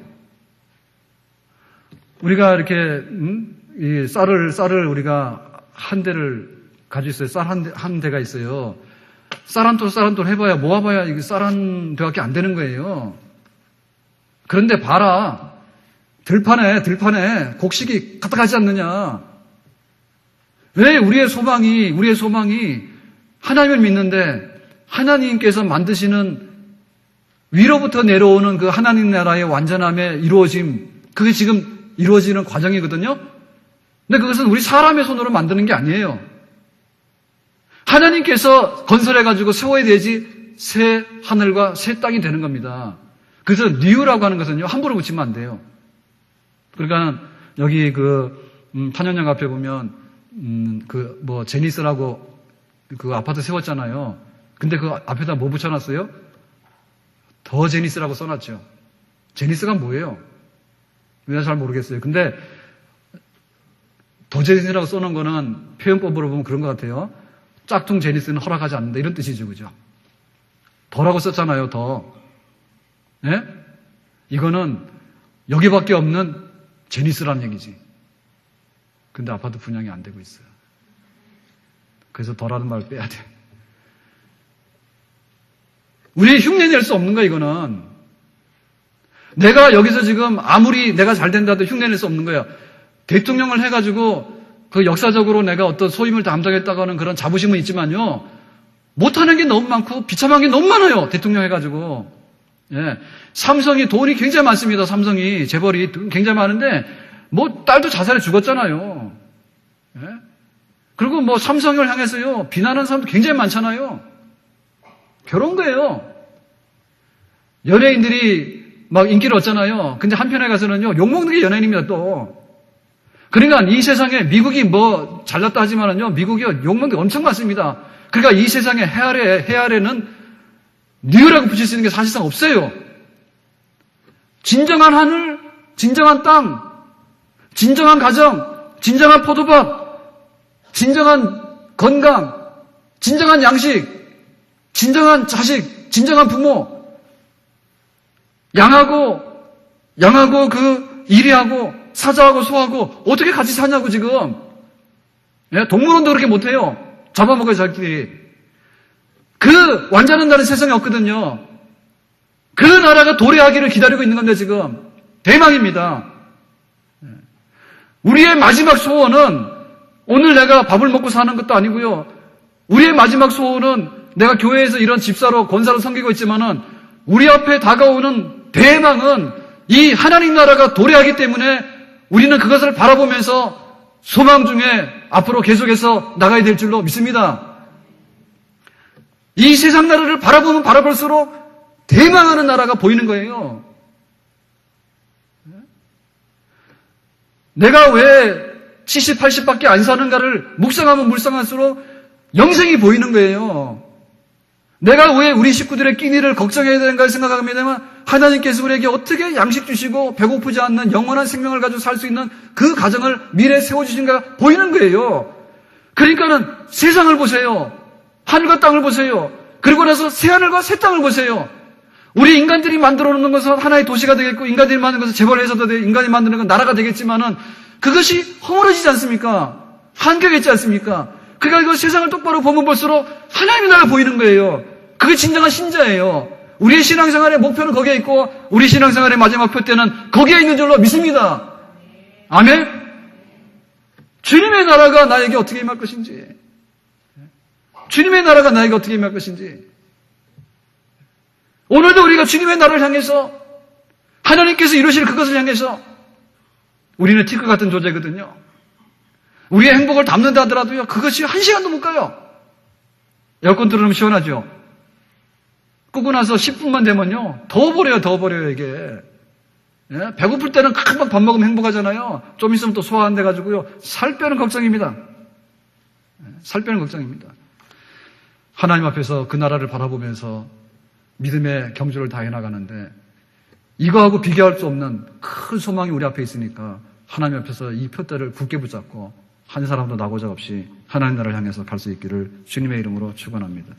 우리가 이렇게 이 쌀을 우리가 한 대를 가지고 있어요. 쌀 한 대가 있어요. 쌀 한 톨 해봐야 모아봐야 이게 쌀 한 대밖에 안 되는 거예요. 그런데 봐라. 들판에 곡식이 가득하지 않느냐. 왜 우리의 소망이 하나님을 믿는데 하나님께서 만드시는 위로부터 내려오는 그 하나님 나라의 완전함의 이루어짐, 그게 지금 이루어지는 과정이거든요. 근데 그것은 우리 사람의 손으로 만드는 게 아니에요. 하나님께서 건설해가지고 세워야 되지 새 하늘과 새 땅이 되는 겁니다. 그래서 뉴라고 하는 것은요, 함부로 붙이면 안 돼요. 그러니까 여기 탄현역 앞에 보면 제니스라고 그 아파트 세웠잖아요. 근데 그 앞에다 뭐 붙여놨어요? 더 제니스라고 써놨죠. 제니스가 뭐예요? 왜 잘 모르겠어요. 근데 도제니스라고 써놓은 거는 표현법으로 보면 그런 것 같아요. 짝퉁 제니스는 허락하지 않는다. 이런 뜻이죠. 그죠? 더라고 썼잖아요. 더. 예? 이거는 여기밖에 없는 제니스라는 얘기지. 근데 아파트 분양이 안 되고 있어요. 그래서 더라는 말을 빼야 돼. 우리 흉내 낼 수 없는 거야, 이거는. 내가 여기서 지금 아무리 내가 잘 된다 해도 흉내 낼 수 없는 거야. 대통령을 해가지고 그 역사적으로 내가 어떤 소임을 담당했다고 하는 그런 자부심은 있지만요. 못하는 게 너무 많고 비참한 게 너무 많아요. 대통령 해가지고. 예. 삼성이 돈이 굉장히 많습니다. 삼성이 재벌이 굉장히 많은데 뭐 딸도 자살해 죽었잖아요. 예? 그리고 뭐 삼성을 향해서요 비난하는 사람도 굉장히 많잖아요. 그런 거예요. 연예인들이 막 인기를 얻잖아요. 근데 한편에 가서는요 욕먹는 게 연예인입니다 또. 그러니까 이 세상에 미국이 뭐 잘났다 하지만은요 미국이 욕먹는 게 엄청 많습니다. 그러니까 이 세상에 해 아래는 뉴라고 붙일 수 있는 게 사실상 없어요. 진정한 하늘, 진정한 땅, 진정한 가정, 진정한 포도밭, 진정한 건강, 진정한 양식, 진정한 자식, 진정한 부모, 양하고 그 이리하고 사자하고 소하고 어떻게 같이 사냐고 지금. 예? 동물원도 그렇게 못해요. 잡아먹어요 자기들이. 그 완전한 나라는 세상에 없거든요. 그 나라가 도래하기를 기다리고 있는 건데 지금 대망입니다. 우리의 마지막 소원은 오늘 내가 밥을 먹고 사는 것도 아니고요. 우리의 마지막 소원은 내가 교회에서 이런 집사로 권사로 섬기고 있지만은 우리 앞에 다가오는 대망은 이 하나님 나라가 도래하기 때문에 우리는 그것을 바라보면서 소망 중에 앞으로 계속해서 나가야 될 줄로 믿습니다. 이 세상 나라를 바라보면 바라볼수록 대망하는 나라가 보이는 거예요. 내가 왜 70, 80밖에 안 사는가를 묵상하면 묵상할수록 영생이 보이는 거예요. 내가 왜 우리 식구들의 끼니를 걱정해야 되는가 생각하면 하나님께서 우리에게 어떻게 양식 주시고 배고프지 않는 영원한 생명을 가지고 살 수 있는 그 가정을 미래에 세워주신가 보이는 거예요. 그러니까는 세상을 보세요. 하늘과 땅을 보세요. 그리고 나서 새하늘과 새 땅을 보세요. 우리 인간들이 만들어 놓는 것은 하나의 도시가 되겠고 인간들이 만드는 것은 재벌회사도 되고 인간이 만드는 건 나라가 되겠지만은 그것이 허물어지지 않습니까? 한계가 있지 않습니까? 그러니까 그 세상을 똑바로 보면 볼수록 하나님의 나라가 보이는 거예요. 그게 진정한 신자예요. 우리의 신앙생활의 목표는 거기에 있고 우리 신앙생활의 마지막 표 때는 거기에 있는 줄로 믿습니다. 아멘? 주님의 나라가 나에게 어떻게 임할 것인지, 주님의 나라가 나에게 어떻게 임할 것인지, 오늘도 우리가 주님의 나라를 향해서 하나님께서 이루실 그것을 향해서 우리는 티끌 같은 존재거든요. 우리의 행복을 담는다 하더라도요 그것이 1시간도 못 가요. 에어컨 틀어놓으면 시원하죠. 끄고 나서 10분만 되면요 더워버려요 이게. 예? 배고플 때는 금방 밥 먹으면 행복하잖아요. 좀 있으면 또 소화 안 돼가지고요 살 빼는 걱정입니다. 살 빼는 걱정입니다. 하나님 앞에서 그 나라를 바라보면서 믿음의 경주를 다해 나가는데 이거하고 비교할 수 없는 큰 소망이 우리 앞에 있으니까 하나님 앞에서 이 표대를 굳게 붙잡고 한 사람도 나고자 없이 하나님 나라를 향해서 갈 수 있기를 주님의 이름으로 축원합니다.